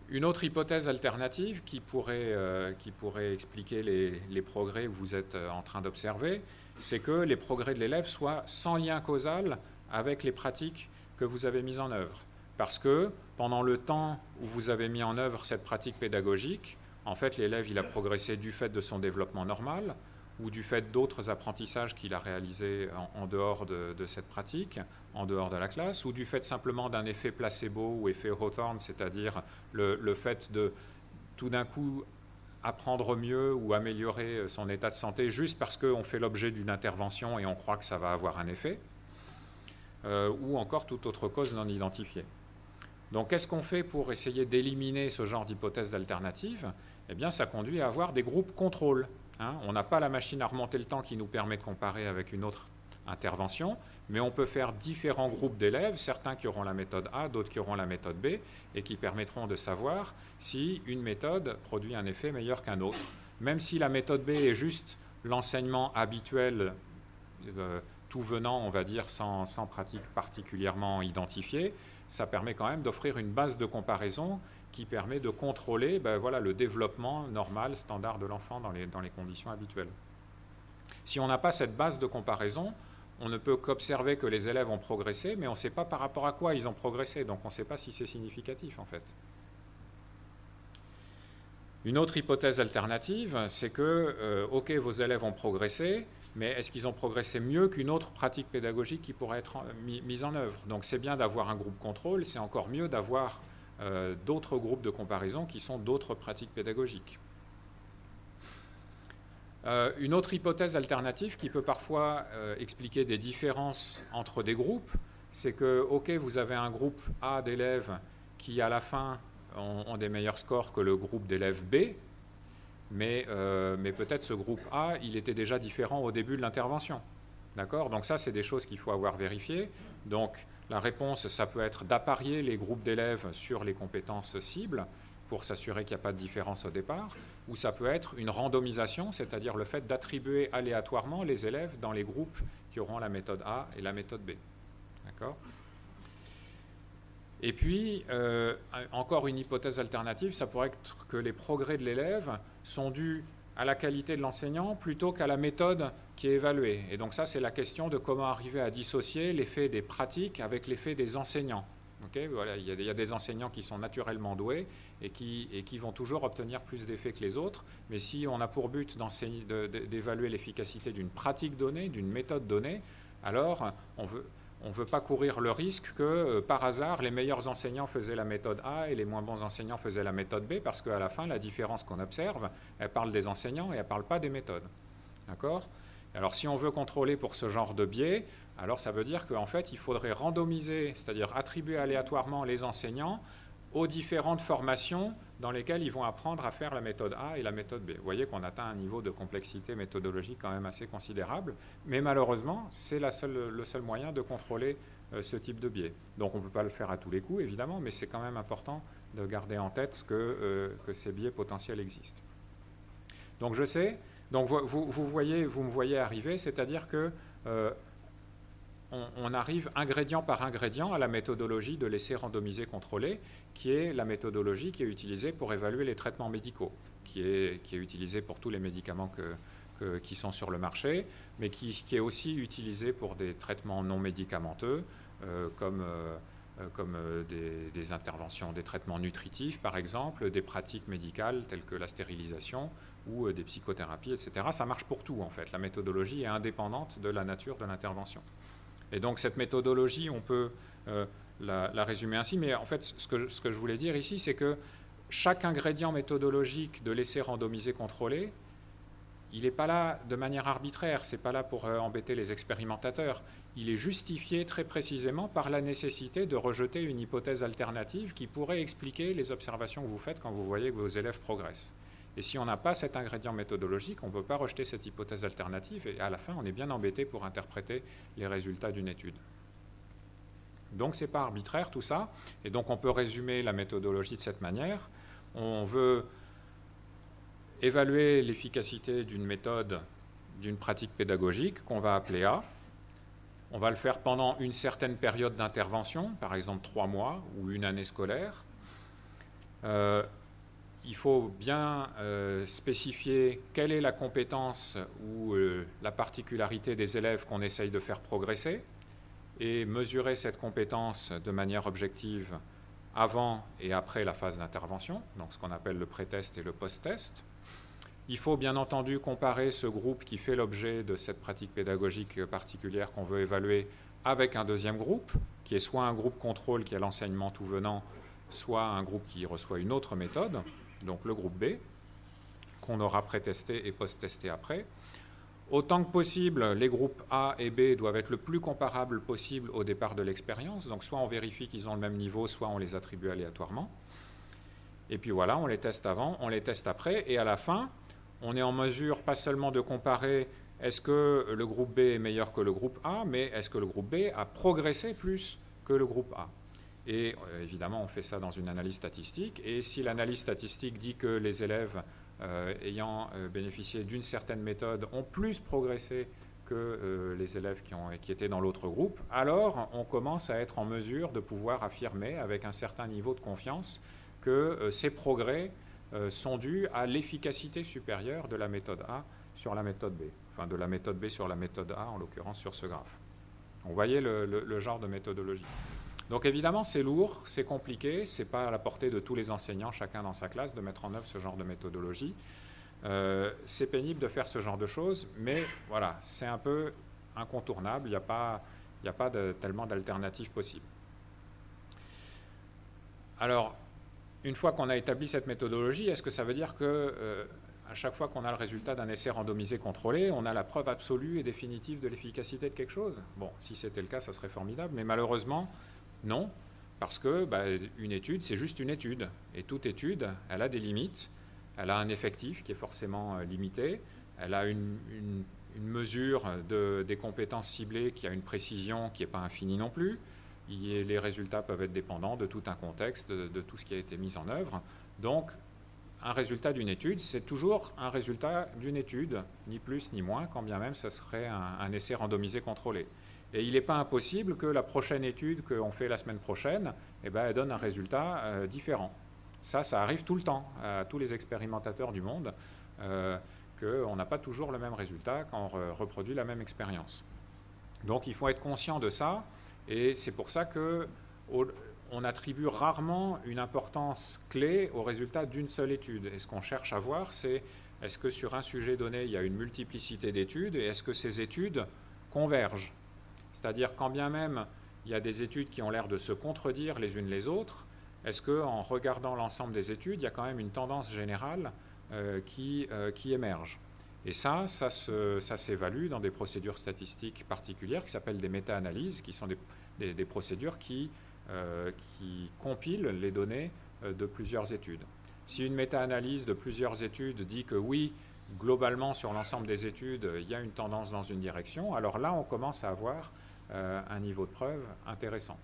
Une autre hypothèse alternative qui pourrait expliquer les progrès que vous êtes en train d'observer, c'est que les progrès de l'élève soient sans lien causal avec les pratiques que vous avez mises en œuvre. Parce que pendant le temps où vous avez mis en œuvre cette pratique pédagogique, en fait, l'élève, il a progressé du fait de son développement normal ou du fait d'autres apprentissages qu'il a réalisés en dehors de cette pratique, en dehors de la classe, ou du fait simplement d'un effet placebo ou effet Hawthorne, c'est-à-dire le fait de tout d'un coup apprendre mieux ou améliorer son état de santé juste parce qu'on fait l'objet d'une intervention et on croit que ça va avoir un effet, ou encore toute autre cause non identifiée. Donc, qu'est-ce qu'on fait pour essayer d'éliminer ce genre d'hypothèse d'alternative? eh bien, ça conduit à avoir des groupes contrôle. Hein. On n'a pas la machine à remonter le temps qui nous permet de comparer avec une autre intervention, mais on peut faire différents groupes d'élèves, certains qui auront la méthode A, d'autres qui auront la méthode B, et qui permettront de savoir si une méthode produit un effet meilleur qu'un autre. Même si la méthode B est juste l'enseignement habituel, tout venant, on va dire, sans pratique particulièrement identifiée, ça permet quand même d'offrir une base de comparaison qui permet de contrôler voilà, le développement normal, standard de l'enfant dans les conditions habituelles. Si on n'a pas cette base de comparaison, on ne peut qu'observer que les élèves ont progressé, mais on ne sait pas par rapport à quoi ils ont progressé, donc on ne sait pas si c'est significatif en fait. Une autre hypothèse alternative, c'est que, ok, vos élèves ont progressé, mais est-ce qu'ils ont progressé mieux qu'une autre pratique pédagogique qui pourrait être mise en œuvre? Donc c'est bien d'avoir un groupe contrôle, c'est encore mieux d'avoir d'autres groupes de comparaison qui sont d'autres pratiques pédagogiques. Une autre hypothèse alternative qui peut parfois expliquer des différences entre des groupes, c'est que, ok, vous avez un groupe A d'élèves qui, à la fin, ont des meilleurs scores que le groupe d'élèves B, mais peut-être ce groupe A, il était déjà différent au début de l'intervention. D'accord? Donc ça, c'est des choses qu'il faut avoir vérifiées. Donc la réponse, ça peut être d'apparier les groupes d'élèves sur les compétences cibles pour s'assurer qu'il n'y a pas de différence au départ, ou ça peut être une randomisation, c'est-à-dire le fait d'attribuer aléatoirement les élèves dans les groupes qui auront la méthode A et la méthode B. D'accord? Et puis, encore une hypothèse alternative, ça pourrait être que les progrès de l'élève sont dus à la qualité de l'enseignant plutôt qu'à la méthode qui est évaluée. Et donc ça, c'est la question de comment arriver à dissocier l'effet des pratiques avec l'effet des enseignants. Okay, voilà, il y a des enseignants qui sont naturellement doués et qui vont toujours obtenir plus d'effets que les autres, mais si on a pour but d'évaluer l'efficacité d'une pratique donnée, d'une méthode donnée, alors on ne veut pas courir le risque que, par hasard, les meilleurs enseignants faisaient la méthode A et les moins bons enseignants faisaient la méthode B, parce qu'à la fin, la différence qu'on observe, elle parle des enseignants et elle ne parle pas des méthodes. D'accord ? Alors, si on veut contrôler pour ce genre de biais, alors ça veut dire qu'en fait, il faudrait randomiser, c'est-à-dire attribuer aléatoirement les enseignants aux différentes formations dans lesquelles ils vont apprendre à faire la méthode A et la méthode B. Vous voyez qu'on atteint un niveau de complexité méthodologique quand même assez considérable, mais malheureusement, c'est le seul moyen de contrôler ce type de biais. Donc on ne peut pas le faire à tous les coups, évidemment, mais c'est quand même important de garder en tête que ces biais potentiels existent. Donc je sais, donc vous me voyez arriver, c'est-à-dire que on arrive ingrédient par ingrédient à la méthodologie de l'essai randomisé contrôlé, qui est la méthodologie qui est utilisée pour évaluer les traitements médicaux, qui est utilisée pour tous les médicaments qui sont sur le marché, mais qui est aussi utilisée pour des traitements non médicamenteux, comme des interventions, des traitements nutritifs, par exemple, des pratiques médicales telles que la stérilisation ou des psychothérapies, etc. Ça marche pour tout, en fait. La méthodologie est indépendante de la nature de l'intervention. Et donc cette méthodologie, on peut la résumer ainsi, mais en fait ce que je voulais dire ici, c'est que chaque ingrédient méthodologique de l'essai randomisé contrôlé, il n'est pas là de manière arbitraire, ce n'est pas là pour embêter les expérimentateurs, il est justifié très précisément par la nécessité de rejeter une hypothèse alternative qui pourrait expliquer les observations que vous faites quand vous voyez que vos élèves progressent. Et si on n'a pas cet ingrédient méthodologique, on ne peut pas rejeter cette hypothèse alternative et à la fin, on est bien embêté pour interpréter les résultats d'une étude. Donc, ce n'est pas arbitraire tout ça. Et donc, on peut résumer la méthodologie de cette manière. On veut évaluer l'efficacité d'une méthode, d'une pratique pédagogique qu'on va appeler A. On va le faire pendant une certaine période d'intervention, par exemple 3 mois ou une année scolaire. Il faut bien spécifier quelle est la compétence ou la particularité des élèves qu'on essaye de faire progresser et mesurer cette compétence de manière objective avant et après la phase d'intervention, donc ce qu'on appelle le pré-test et le post-test. Il faut bien entendu comparer ce groupe qui fait l'objet de cette pratique pédagogique particulière qu'on veut évaluer avec un deuxième groupe, qui est soit un groupe contrôle qui a l'enseignement tout venant, soit un groupe qui reçoit une autre méthode, donc le groupe B, qu'on aura pré-testé et post-testé après. Autant que possible, les groupes A et B doivent être le plus comparables possible au départ de l'expérience, donc soit on vérifie qu'ils ont le même niveau, soit on les attribue aléatoirement. Et puis voilà, on les teste avant, on les teste après, et à la fin, on est en mesure pas seulement de comparer est-ce que le groupe B est meilleur que le groupe A, mais est-ce que le groupe B a progressé plus que le groupe A. Et évidemment, on fait ça dans une analyse statistique, et si l'analyse statistique dit que les élèves ayant bénéficié d'une certaine méthode ont plus progressé que les élèves qui étaient dans l'autre groupe, alors on commence à être en mesure de pouvoir affirmer avec un certain niveau de confiance que ces progrès sont dus à l'efficacité supérieure de la méthode A sur la méthode B, enfin de la méthode B sur la méthode A, en l'occurrence sur ce graphe. Vous voyez le genre de méthodologie. Donc évidemment, c'est lourd, c'est compliqué, ce n'est pas à la portée de tous les enseignants, chacun dans sa classe, de mettre en œuvre ce genre de méthodologie. C'est pénible de faire ce genre de choses, mais voilà, c'est un peu incontournable, il n'y a pas tellement d'alternatives possibles. Alors, une fois qu'on a établi cette méthodologie, est-ce que ça veut dire que à chaque fois qu'on a le résultat d'un essai randomisé contrôlé, on a la preuve absolue et définitive de l'efficacité de quelque chose? Bon, si c'était le cas, ça serait formidable, mais malheureusement, non, parce que une étude, c'est juste une étude, et toute étude, elle a des limites, elle a un effectif qui est forcément limité, elle a une mesure des compétences ciblées qui a une précision qui n'est pas infinie non plus, et les résultats peuvent être dépendants de tout un contexte, de tout ce qui a été mis en œuvre. Donc, un résultat d'une étude, c'est toujours un résultat d'une étude, ni plus ni moins, quand bien même ce serait un essai randomisé contrôlé. Et il n'est pas impossible que la prochaine étude qu'on fait la semaine prochaine, elle donne un résultat différent. Ça arrive tout le temps à tous les expérimentateurs du monde, qu'on n'a pas toujours le même résultat quand on reproduit la même expérience. Donc il faut être conscient de ça, et c'est pour ça qu'on attribue rarement une importance clé au résultat d'une seule étude. Et ce qu'on cherche à voir, c'est est-ce que sur un sujet donné, il y a une multiplicité d'études, et est-ce que ces études convergent? C'est-à-dire quand bien même il y a des études qui ont l'air de se contredire les unes les autres, est-ce qu'en regardant l'ensemble des études, il y a quand même une tendance générale qui émerge? Et ça s'évalue dans des procédures statistiques particulières qui s'appellent des méta-analyses, qui sont des procédures qui compilent les données de plusieurs études. Si une méta-analyse de plusieurs études dit que oui, globalement sur l'ensemble des études, il y a une tendance dans une direction, alors là on commence à avoir un niveau de preuve intéressant.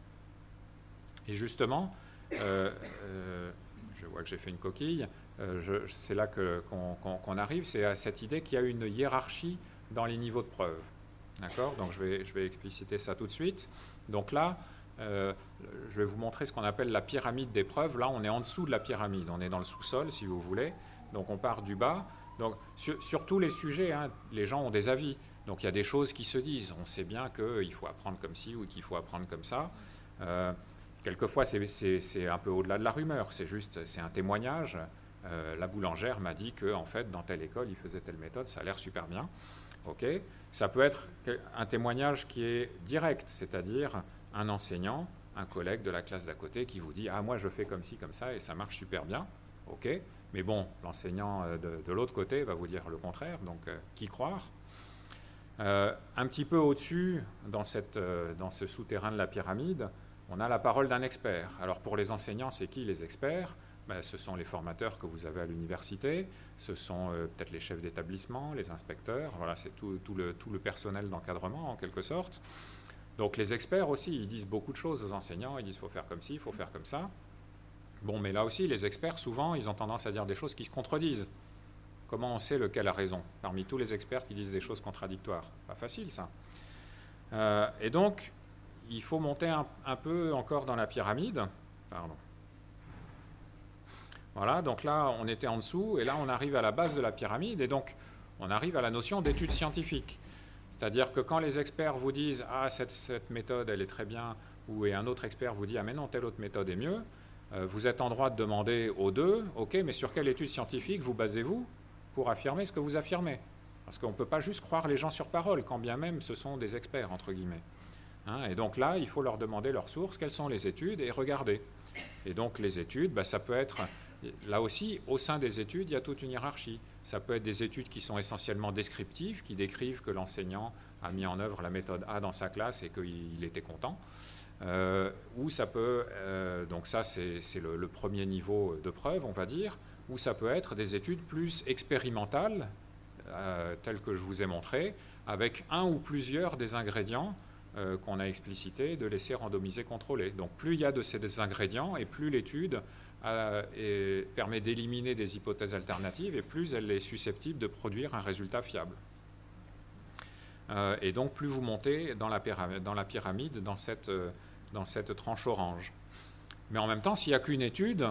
Et justement, je vois que j'ai fait une coquille, c'est là qu'on arrive, c'est à cette idée qu'il y a une hiérarchie dans les niveaux de preuve. D'accord? Donc je vais expliciter ça tout de suite. Donc là, je vais vous montrer ce qu'on appelle la pyramide des preuves. Là, on est en dessous de la pyramide, on est dans le sous-sol, si vous voulez. Donc on part du bas. Donc sur tous les sujets, hein, les gens ont des avis. Donc il y a des choses qui se disent. On sait bien qu'il faut apprendre comme ci ou qu'il faut apprendre comme ça. Quelquefois, c'est un peu au-delà de la rumeur. C'est un témoignage. La boulangère m'a dit qu'en fait, dans telle école, il faisait telle méthode. Ça a l'air super bien. Okay. Ça peut être un témoignage qui est direct, c'est-à-dire un enseignant, un collègue de la classe d'à côté qui vous dit « Ah, moi, je fais comme ci, comme ça, et ça marche super bien. » Ok. Mais bon, l'enseignant de l'autre côté va vous dire le contraire, donc qui croire? Un petit peu au-dessus, dans ce souterrain de la pyramide, on a la parole d'un expert. Alors pour les enseignants, c'est qui les experts? Ce sont les formateurs que vous avez à l'université, ce sont peut-être les chefs d'établissement, les inspecteurs, voilà, c'est tout le personnel d'encadrement en quelque sorte. Donc les experts aussi, ils disent beaucoup de choses aux enseignants, ils disent il faut faire comme ci, il faut faire comme ça. Bon, mais là aussi, les experts, souvent, ils ont tendance à dire des choses qui se contredisent. Comment on sait lequel a raison parmi tous les experts qui disent des choses contradictoires? Pas facile, ça. Et donc, il faut monter un peu encore dans la pyramide. Pardon. Voilà, donc là, on était en dessous, et là, on arrive à la base de la pyramide, et donc, on arrive à la notion d'étude scientifique. C'est-à-dire que quand les experts vous disent « Ah, cette méthode, elle est très bien », ou un autre expert vous dit « Ah, mais non, telle autre méthode est mieux », vous êtes en droit de demander aux deux « Ok, mais sur quelle étude scientifique vous basez-vous pour affirmer ce que vous affirmez ?» Parce qu'on ne peut pas juste croire les gens sur parole, quand bien même ce sont des experts, entre guillemets. Hein, et donc là, il faut leur demander leurs sources, quelles sont les études, et regarder. Et donc les études, ça peut être... Là aussi, au sein des études, il y a toute une hiérarchie. Ça peut être des études qui sont essentiellement descriptives, qui décrivent que l'enseignant a mis en œuvre la méthode A dans sa classe et qu'il était content. Ou ça peut, donc ça c'est le premier niveau de preuve, on va dire, ou ça peut être des études plus expérimentales, telles que je vous ai montré, avec un ou plusieurs des ingrédients qu'on a explicités de l'essai randomisé contrôlé. Donc plus il y a de ces ingrédients et plus l'étude permet d'éliminer des hypothèses alternatives et plus elle est susceptible de produire un résultat fiable. Et donc plus vous montez dans la pyramide, dans cette tranche orange. Mais en même temps, s'il n'y a qu'une étude,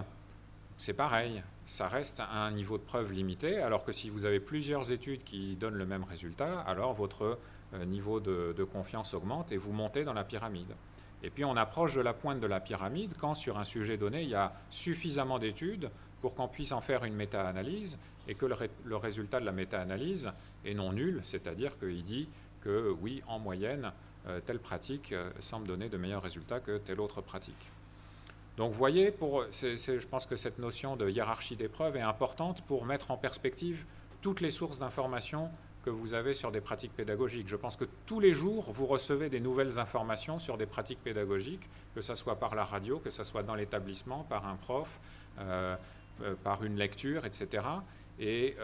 c'est pareil, ça reste à un niveau de preuve limité, alors que si vous avez plusieurs études qui donnent le même résultat, alors votre niveau de confiance augmente et vous montez dans la pyramide. Et puis on approche de la pointe de la pyramide quand sur un sujet donné, il y a suffisamment d'études pour qu'on puisse en faire une méta-analyse et que le résultat de la méta-analyse est non nul, c'est-à-dire qu'il dit que oui, en moyenne, telle pratique semble donner de meilleurs résultats que telle autre pratique. Donc vous voyez, je pense que cette notion de hiérarchie des preuves est importante pour mettre en perspective toutes les sources d'informations que vous avez sur des pratiques pédagogiques. Je pense que tous les jours, vous recevez des nouvelles informations sur des pratiques pédagogiques, que ce soit par la radio, que ce soit dans l'établissement, par un prof, par une lecture, etc. Et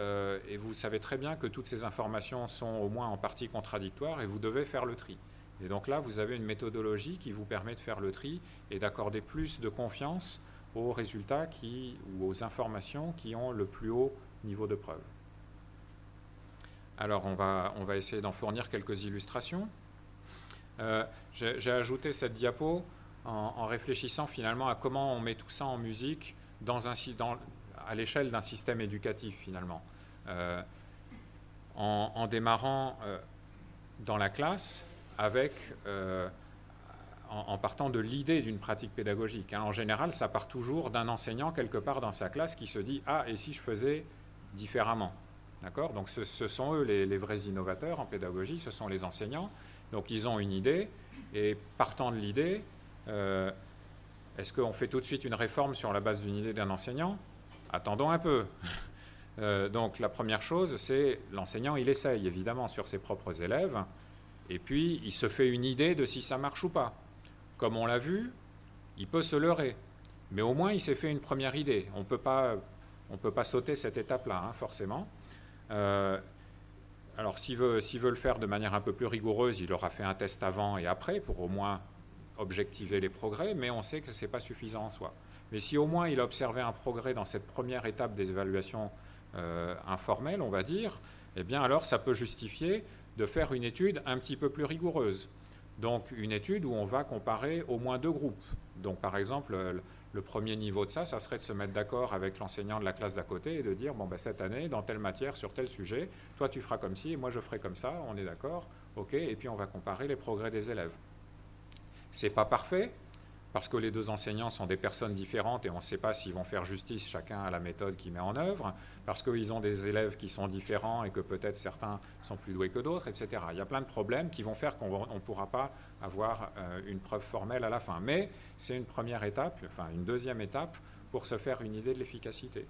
vous savez très bien que toutes ces informations sont au moins en partie contradictoires et vous devez faire le tri. Et donc là, vous avez une méthodologie qui vous permet de faire le tri et d'accorder plus de confiance aux résultats ou aux informations qui ont le plus haut niveau de preuve. Alors, on va essayer d'en fournir quelques illustrations. J'ai ajouté cette diapo en réfléchissant finalement à comment on met tout ça en musique à l'échelle d'un système éducatif, finalement. En démarrant dans la classe en partant de l'idée d'une pratique pédagogique. En général, ça part toujours d'un enseignant quelque part dans sa classe qui se dit « Ah, et si je faisais différemment ?» D'accord ? Donc ce sont eux les vrais innovateurs en pédagogie, ce sont les enseignants. Donc ils ont une idée, et partant de l'idée, est-ce qu'on fait tout de suite une réforme sur la base d'une idée d'un enseignant ? Attendons un peu. Donc la première chose, c'est l'enseignant, il essaye évidemment sur ses propres élèves, et puis il se fait une idée de si ça marche ou pas. Comme on l'a vu, il peut se leurrer, mais au moins il s'est fait une première idée. On peut pas sauter cette étape-là, forcément. Alors s'il veut le faire de manière un peu plus rigoureuse, il aura fait un test avant et après pour au moins objectiver les progrès, mais on sait que ce n'est pas suffisant en soi. Mais si au moins il a observé un progrès dans cette première étape des évaluations informelles, on va dire, eh bien alors ça peut justifier de faire une étude un petit peu plus rigoureuse. Donc une étude où on va comparer au moins deux groupes. Donc par exemple, le premier niveau de ça serait de se mettre d'accord avec l'enseignant de la classe d'à côté et de dire, bon, cette année, dans telle matière, sur tel sujet, toi tu feras comme ci et moi je ferai comme ça, on est d'accord, ok, et puis on va comparer les progrès des élèves. C'est pas parfait, parce que les deux enseignants sont des personnes différentes et on ne sait pas s'ils vont faire justice chacun à la méthode qu'ils met en œuvre, parce qu'ils ont des élèves qui sont différents et que peut-être certains sont plus doués que d'autres, etc. Il y a plein de problèmes qui vont faire qu'on ne pourra pas avoir une preuve formelle à la fin. Mais c'est une première étape, enfin une deuxième étape pour se faire une idée de l'efficacité.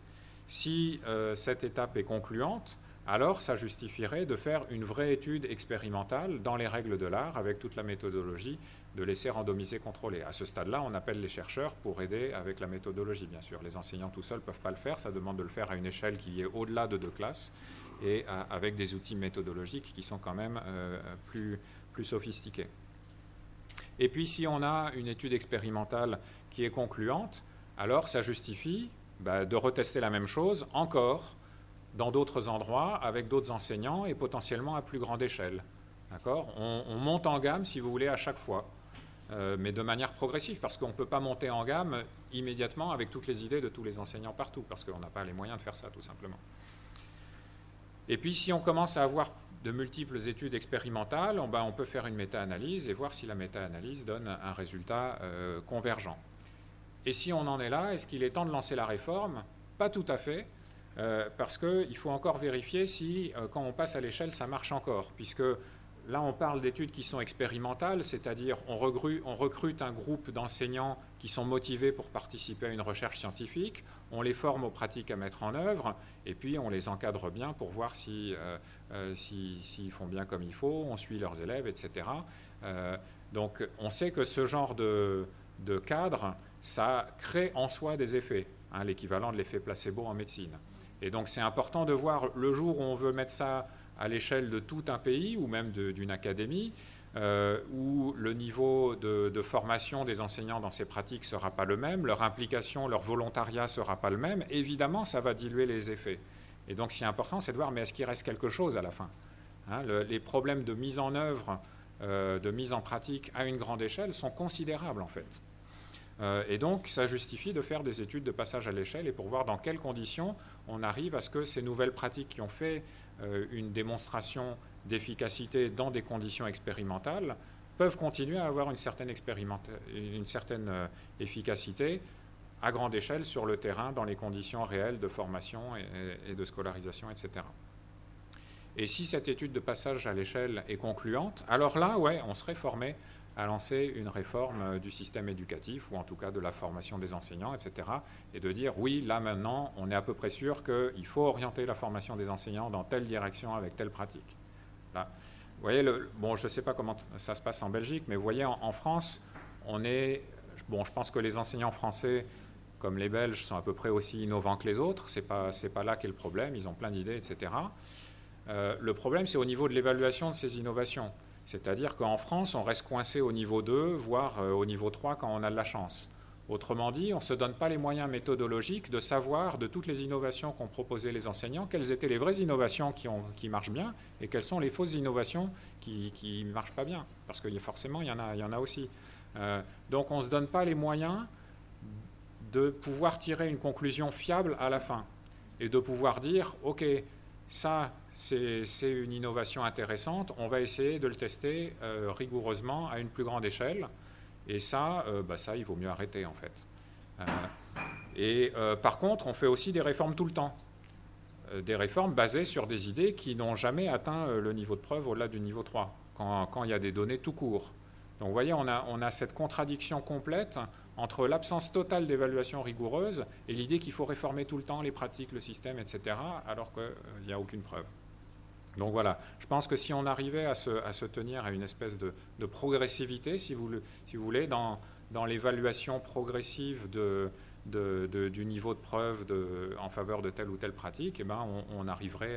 Si cette étape est concluante, alors ça justifierait de faire une vraie étude expérimentale dans les règles de l'art avec toute la méthodologie de l'essai randomisé contrôlé. À ce stade-là, on appelle les chercheurs pour aider avec la méthodologie, bien sûr. Les enseignants tout seuls ne peuvent pas le faire, ça demande de le faire à une échelle qui est au-delà de 2 classes et avec des outils méthodologiques qui sont quand même plus sophistiqués. Et puis, si on a une étude expérimentale qui est concluante, alors ça justifie de retester la même chose encore dans d'autres endroits, avec d'autres enseignants et potentiellement à plus grande échelle. D'accord ? On monte en gamme, si vous voulez, à chaque fois, mais de manière progressive, parce qu'on ne peut pas monter en gamme immédiatement avec toutes les idées de tous les enseignants partout, parce qu'on n'a pas les moyens de faire ça, tout simplement. Et puis, si on commence à avoir de multiples études expérimentales, on peut faire une méta-analyse et voir si la méta-analyse donne un résultat convergent. Et si on en est là, est-ce qu'il est temps de lancer la réforme ? Pas tout à fait. Parce qu'il faut encore vérifier si, quand on passe à l'échelle, ça marche encore, puisque là, on parle d'études qui sont expérimentales, c'est-à-dire on recrute un groupe d'enseignants qui sont motivés pour participer à une recherche scientifique, on les forme aux pratiques à mettre en œuvre, et puis on les encadre bien pour voir s'ils font bien comme il faut, on suit leurs élèves, etc. Donc on sait que ce genre de cadre, ça crée en soi des effets, hein, l'équivalent de l'effet placebo en médecine. Et donc c'est important de voir le jour où on veut mettre ça à l'échelle de tout un pays ou même d'une académie, où le niveau de formation des enseignants dans ces pratiques ne sera pas le même, leur implication, leur volontariat ne sera pas le même, évidemment ça va diluer les effets. Et donc ce qui est important, c'est de voir, mais est-ce qu'il reste quelque chose à la fin, hein, les problèmes de mise en œuvre, de mise en pratique à une grande échelle sont considérables en fait. Et donc, ça justifie de faire des études de passage à l'échelle et pour voir dans quelles conditions on arrive à ce que ces nouvelles pratiques qui ont fait une démonstration d'efficacité dans des conditions expérimentales peuvent continuer à avoir une certaine efficacité à grande échelle sur le terrain dans les conditions réelles de formation et de scolarisation, etc. Et si cette étude de passage à l'échelle est concluante, alors là, ouais, on serait formé à lancer une réforme du système éducatif, ou en tout cas de la formation des enseignants, etc. Et de dire, oui, là maintenant, on est à peu près sûr qu'il faut orienter la formation des enseignants dans telle direction avec telle pratique. Là. Vous voyez, bon, je ne sais pas comment ça se passe en Belgique, mais vous voyez, en France, je pense que les enseignants français, comme les Belges, sont à peu près aussi innovants que les autres. C'est pas là qu'est le problème, ils ont plein d'idées, etc. Le problème, c'est au niveau de l'évaluation de ces innovations. C'est-à-dire qu'en France, on reste coincé au niveau 2, voire au niveau 3 quand on a de la chance. Autrement dit, on ne se donne pas les moyens méthodologiques de savoir de toutes les innovations qu'ont proposées les enseignants, quelles étaient les vraies innovations qui marchent bien et quelles sont les fausses innovations qui ne marchent pas bien. Parce que forcément, il y en a aussi. Donc on ne se donne pas les moyens de pouvoir tirer une conclusion fiable à la fin et de pouvoir dire, OK, ça, c'est une innovation intéressante, on va essayer de le tester rigoureusement à une plus grande échelle, et ça, il vaut mieux arrêter en fait. Par contre, on fait aussi des réformes tout le temps, des réformes basées sur des idées qui n'ont jamais atteint le niveau de preuve au-delà du niveau 3, quand il y a des données tout court. Donc vous voyez, on a cette contradiction complète entre l'absence totale d'évaluation rigoureuse et l'idée qu'il faut réformer tout le temps les pratiques, le système, etc., alors qu'il n'y a aucune preuve. Donc voilà, je pense que si on arrivait à se tenir à une espèce de progressivité, si vous voulez, dans l'évaluation progressive du niveau de preuve en faveur de telle ou telle pratique, eh ben, on arriverait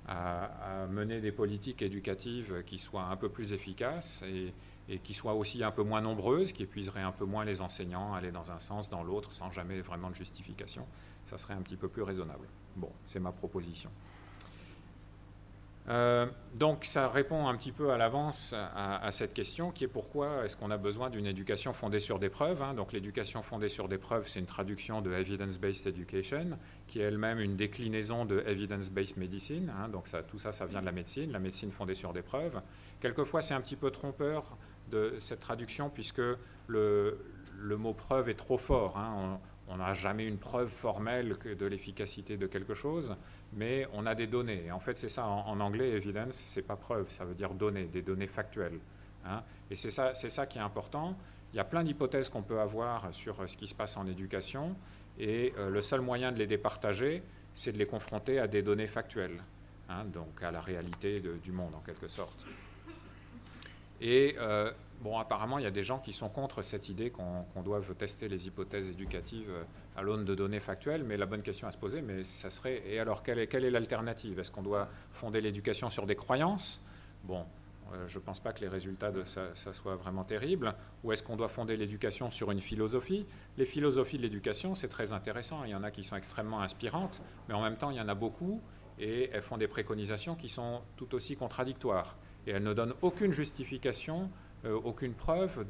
à mener des politiques éducatives qui soient un peu plus efficaces et qui soient aussi un peu moins nombreuses, qui épuiseraient un peu moins les enseignants, aller dans un sens, dans l'autre, sans jamais vraiment de justification. Ça serait un petit peu plus raisonnable. Bon, c'est ma proposition. Donc ça répond un petit peu à l'avance à cette question qui est pourquoi est-ce qu'on a besoin d'une éducation fondée sur des preuves, hein. Donc l'éducation fondée sur des preuves, c'est une traduction de Evidence-Based Education qui est elle-même une déclinaison de Evidence-Based Medicine, hein. Donc tout ça vient de la médecine fondée sur des preuves. Quelquefois c'est un petit peu trompeur de cette traduction puisque le mot preuve est trop fort, hein. On n'a jamais une preuve formelle de l'efficacité de quelque chose, mais on a des données. Et en fait, c'est ça, en anglais, evidence, c'est pas preuve, ça veut dire données, des données factuelles, hein. Et c'est ça qui est important. Il y a plein d'hypothèses qu'on peut avoir sur ce qui se passe en éducation, et le seul moyen de les départager, c'est de les confronter à des données factuelles, hein, donc à la réalité du monde, en quelque sorte. Et bon, apparemment, il y a des gens qui sont contre cette idée qu'on doive tester les hypothèses éducatives à l'aune de données factuelles, mais la bonne question à se poser, mais ça serait, et alors quelle est l'alternative? Est-ce qu'on doit fonder l'éducation sur des croyances? Bon, je ne pense pas que les résultats de ça soient vraiment terribles. Ou est-ce qu'on doit fonder l'éducation sur une philosophie? Les philosophies de l'éducation, c'est très intéressant. Il y en a qui sont extrêmement inspirantes, mais en même temps, il y en a beaucoup, et elles font des préconisations qui sont tout aussi contradictoires. Et elles ne donnent aucune justification, aucune preuve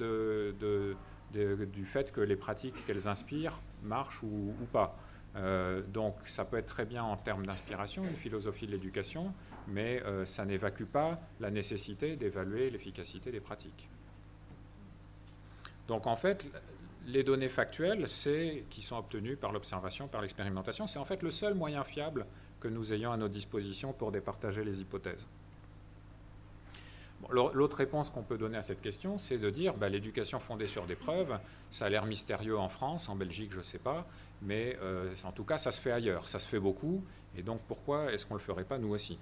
du fait que les pratiques qu'elles inspirent marchent ou pas. Donc ça peut être très bien en termes d'inspiration, une philosophie de l'éducation, mais ça n'évacue pas la nécessité d'évaluer l'efficacité des pratiques. Donc en fait, les données factuelles, qui sont obtenues par l'observation, par l'expérimentation, c'est en fait le seul moyen fiable que nous ayons à notre disposition pour départager les hypothèses. l'autre réponse qu'on peut donner à cette question, c'est de dire l'éducation fondée sur des preuves, ça a l'air mystérieux en France, en Belgique, je ne sais pas, mais en tout cas, ça se fait ailleurs, ça se fait beaucoup, et donc pourquoi est-ce qu'on ne le ferait pas nous aussi?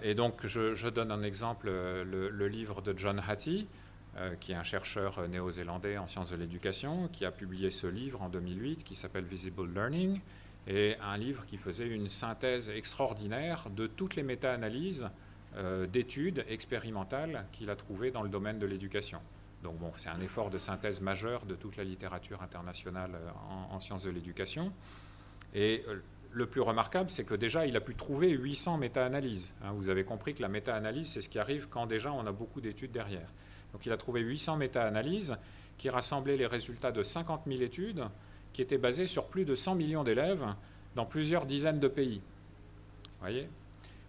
Et donc, je donne un exemple, le livre de John Hattie, qui est un chercheur néo-zélandais en sciences de l'éducation, qui a publié ce livre en 2008, qui s'appelle Visible Learning, et un livre qui faisait une synthèse extraordinaire de toutes les méta-analyses d'études expérimentales qu'il a trouvées dans le domaine de l'éducation. Donc bon, c'est un effort de synthèse majeur de toute la littérature internationale en sciences de l'éducation. Et le plus remarquable, c'est que déjà, il a pu trouver 800 méta-analyses. Vous avez compris que la méta-analyse, c'est ce qui arrive quand déjà on a beaucoup d'études derrière. Donc il a trouvé 800 méta-analyses qui rassemblaient les résultats de 50 000 études qui étaient basées sur plus de 100 millions d'élèves dans plusieurs dizaines de pays. Voyez ?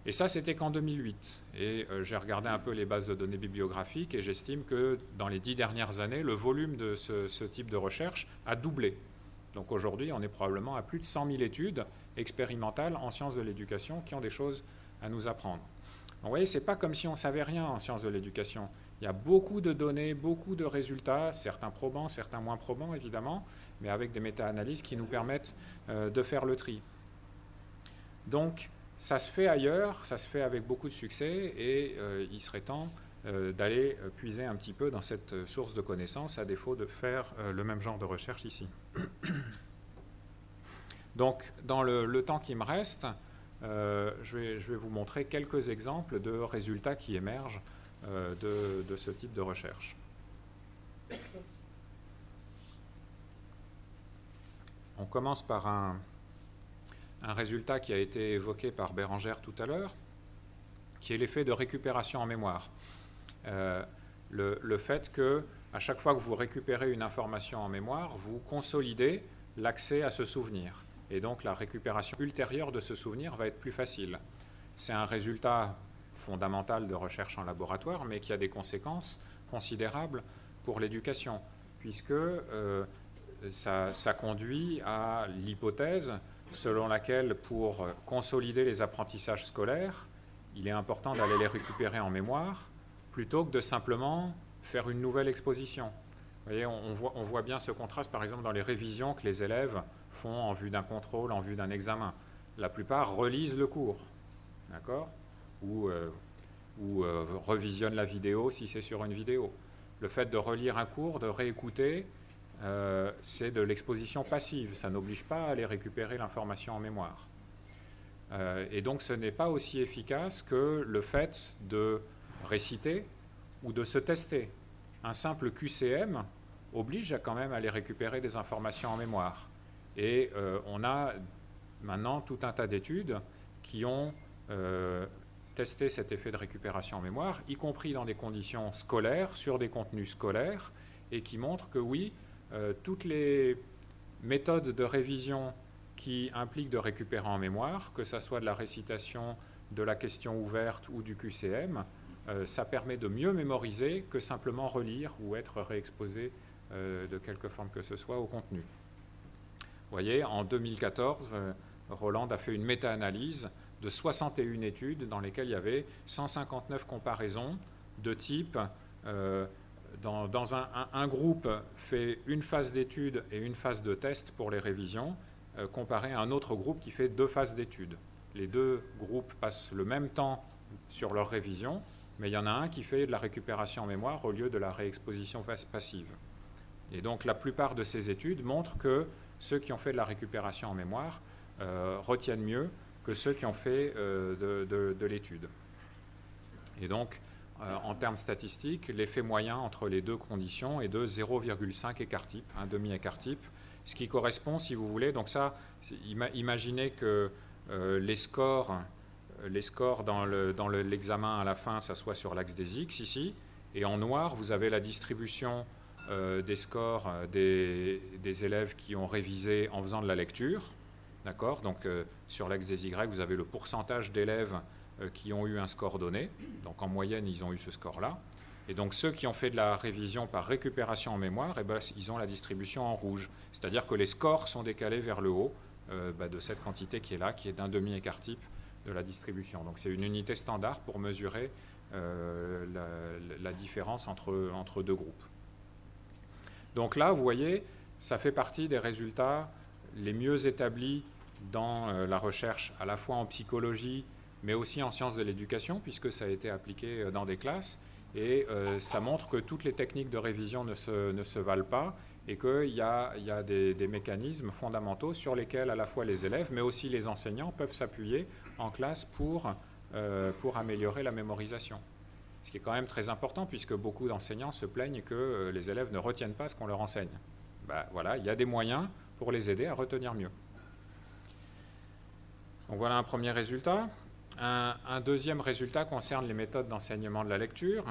Et ça, c'était qu'en 2008. Et j'ai regardé un peu les bases de données bibliographiques et j'estime que dans les 10 dernières années, le volume de ce type de recherche a doublé. Donc aujourd'hui, on est probablement à plus de 100 000 études expérimentales en sciences de l'éducation qui ont des choses à nous apprendre. Donc, vous voyez, ce n'est pas comme si on ne savait rien en sciences de l'éducation. Il y a beaucoup de données, beaucoup de résultats, certains probants, certains moins probants évidemment, mais avec des méta-analyses qui nous permettent de faire le tri. Donc, ça se fait ailleurs, ça se fait avec beaucoup de succès et il serait temps d'aller puiser un petit peu dans cette source de connaissances à défaut de faire le même genre de recherche ici. Donc, dans le temps qui me reste, je vais vous montrer quelques exemples de résultats qui émergent de ce type de recherche. On commence par un résultat qui a été évoqué par Bérengère tout à l'heure, qui est l'effet de récupération en mémoire. Le fait que, à chaque fois que vous récupérez une information en mémoire, vous consolidez l'accès à ce souvenir. Et donc la récupération ultérieure de ce souvenir va être plus facile. C'est un résultat fondamental de recherche en laboratoire, mais qui a des conséquences considérables pour l'éducation, puisque ça conduit à l'hypothèse selon laquelle, pour consolider les apprentissages scolaires, il est important d'aller les récupérer en mémoire, plutôt que de simplement faire une nouvelle exposition. Vous voyez, on voit bien ce contraste, par exemple, dans les révisions que les élèves font en vue d'un contrôle, en vue d'un examen. La plupart relisent le cours, d'accord ? Ou revisionnent la vidéo si c'est sur une vidéo. Le fait de relire un cours, de réécouter, c'est de l'exposition passive. Ça n'oblige pas à aller récupérer l'information en mémoire. Et donc ce n'est pas aussi efficace que le fait de réciter ou de se tester. Un simple QCM oblige à quand même à aller récupérer des informations en mémoire. Et on a maintenant tout un tas d'études qui ont testé cet effet de récupération en mémoire, y compris dans des conditions scolaires, sur des contenus scolaires, et qui montrent que oui, toutes les méthodes de révision qui impliquent de récupérer en mémoire, que ce soit de la récitation, de la question ouverte ou du QCM, ça permet de mieux mémoriser que simplement relire ou être réexposé de quelque forme que ce soit au contenu. Vous voyez, en 2014, Roland a fait une méta-analyse de 61 études dans lesquelles il y avait 159 comparaisons de type dans un groupe fait une phase d'études et une phase de test pour les révisions, comparé à un autre groupe qui fait 2 phases d'études. Les 2 groupes passent le même temps sur leur révision, mais il y en a un qui fait de la récupération en mémoire au lieu de la réexposition passive. Et donc la plupart de ces études montrent que ceux qui ont fait de la récupération en mémoire retiennent mieux que ceux qui ont fait de l'étude. Et donc, en termes statistiques, l'effet moyen entre les 2 conditions est de 0,5 écart type, un demi-écart type, ce qui correspond, si vous voulez, donc ça, imaginez que les scores dans l'examen à la fin, ça soit sur l'axe des X ici, et en noir, vous avez la distribution des scores des élèves qui ont révisé en faisant de la lecture, d'accord ? Donc sur l'axe des Y, vous avez le pourcentage d'élèves qui ont eu un score donné, donc en moyenne, ils ont eu ce score-là, et donc ceux qui ont fait de la révision par récupération en mémoire, eh ben, ils ont la distribution en rouge, c'est-à-dire que les scores sont décalés vers le haut de cette quantité qui est là, qui est d'un demi-écart type de la distribution. Donc c'est une unité standard pour mesurer la différence entre deux groupes. Donc là, vous voyez, ça fait partie des résultats les mieux établis dans la recherche, à la fois en psychologie, mais aussi en sciences de l'éducation, puisque ça a été appliqué dans des classes. Et ça montre que toutes les techniques de révision ne se valent pas, et qu'il y a des mécanismes fondamentaux sur lesquels à la fois les élèves, mais aussi les enseignants peuvent s'appuyer en classe pour améliorer la mémorisation. Ce qui est quand même très important, puisque beaucoup d'enseignants se plaignent que les élèves ne retiennent pas ce qu'on leur enseigne. Ben, voilà, il y a des moyens pour les aider à retenir mieux. Donc voilà un premier résultat. Un deuxième résultat concerne les méthodes d'enseignement de la lecture,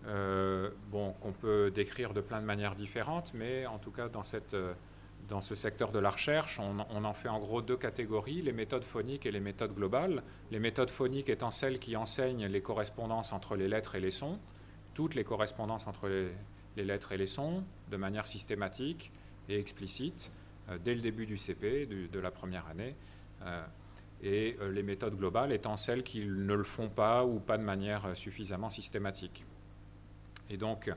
qu'on peut décrire de plein de manières différentes, mais en tout cas dans ce secteur de la recherche, on en fait en gros deux catégories, les méthodes phoniques et les méthodes globales. Les méthodes phoniques étant celles qui enseignent les correspondances entre les lettres et les sons, toutes les correspondances entre les lettres et les sons, de manière systématique et explicite, dès le début du CP, de la première année. Et les méthodes globales étant celles qui ne le font pas ou pas de manière suffisamment systématique. Et donc,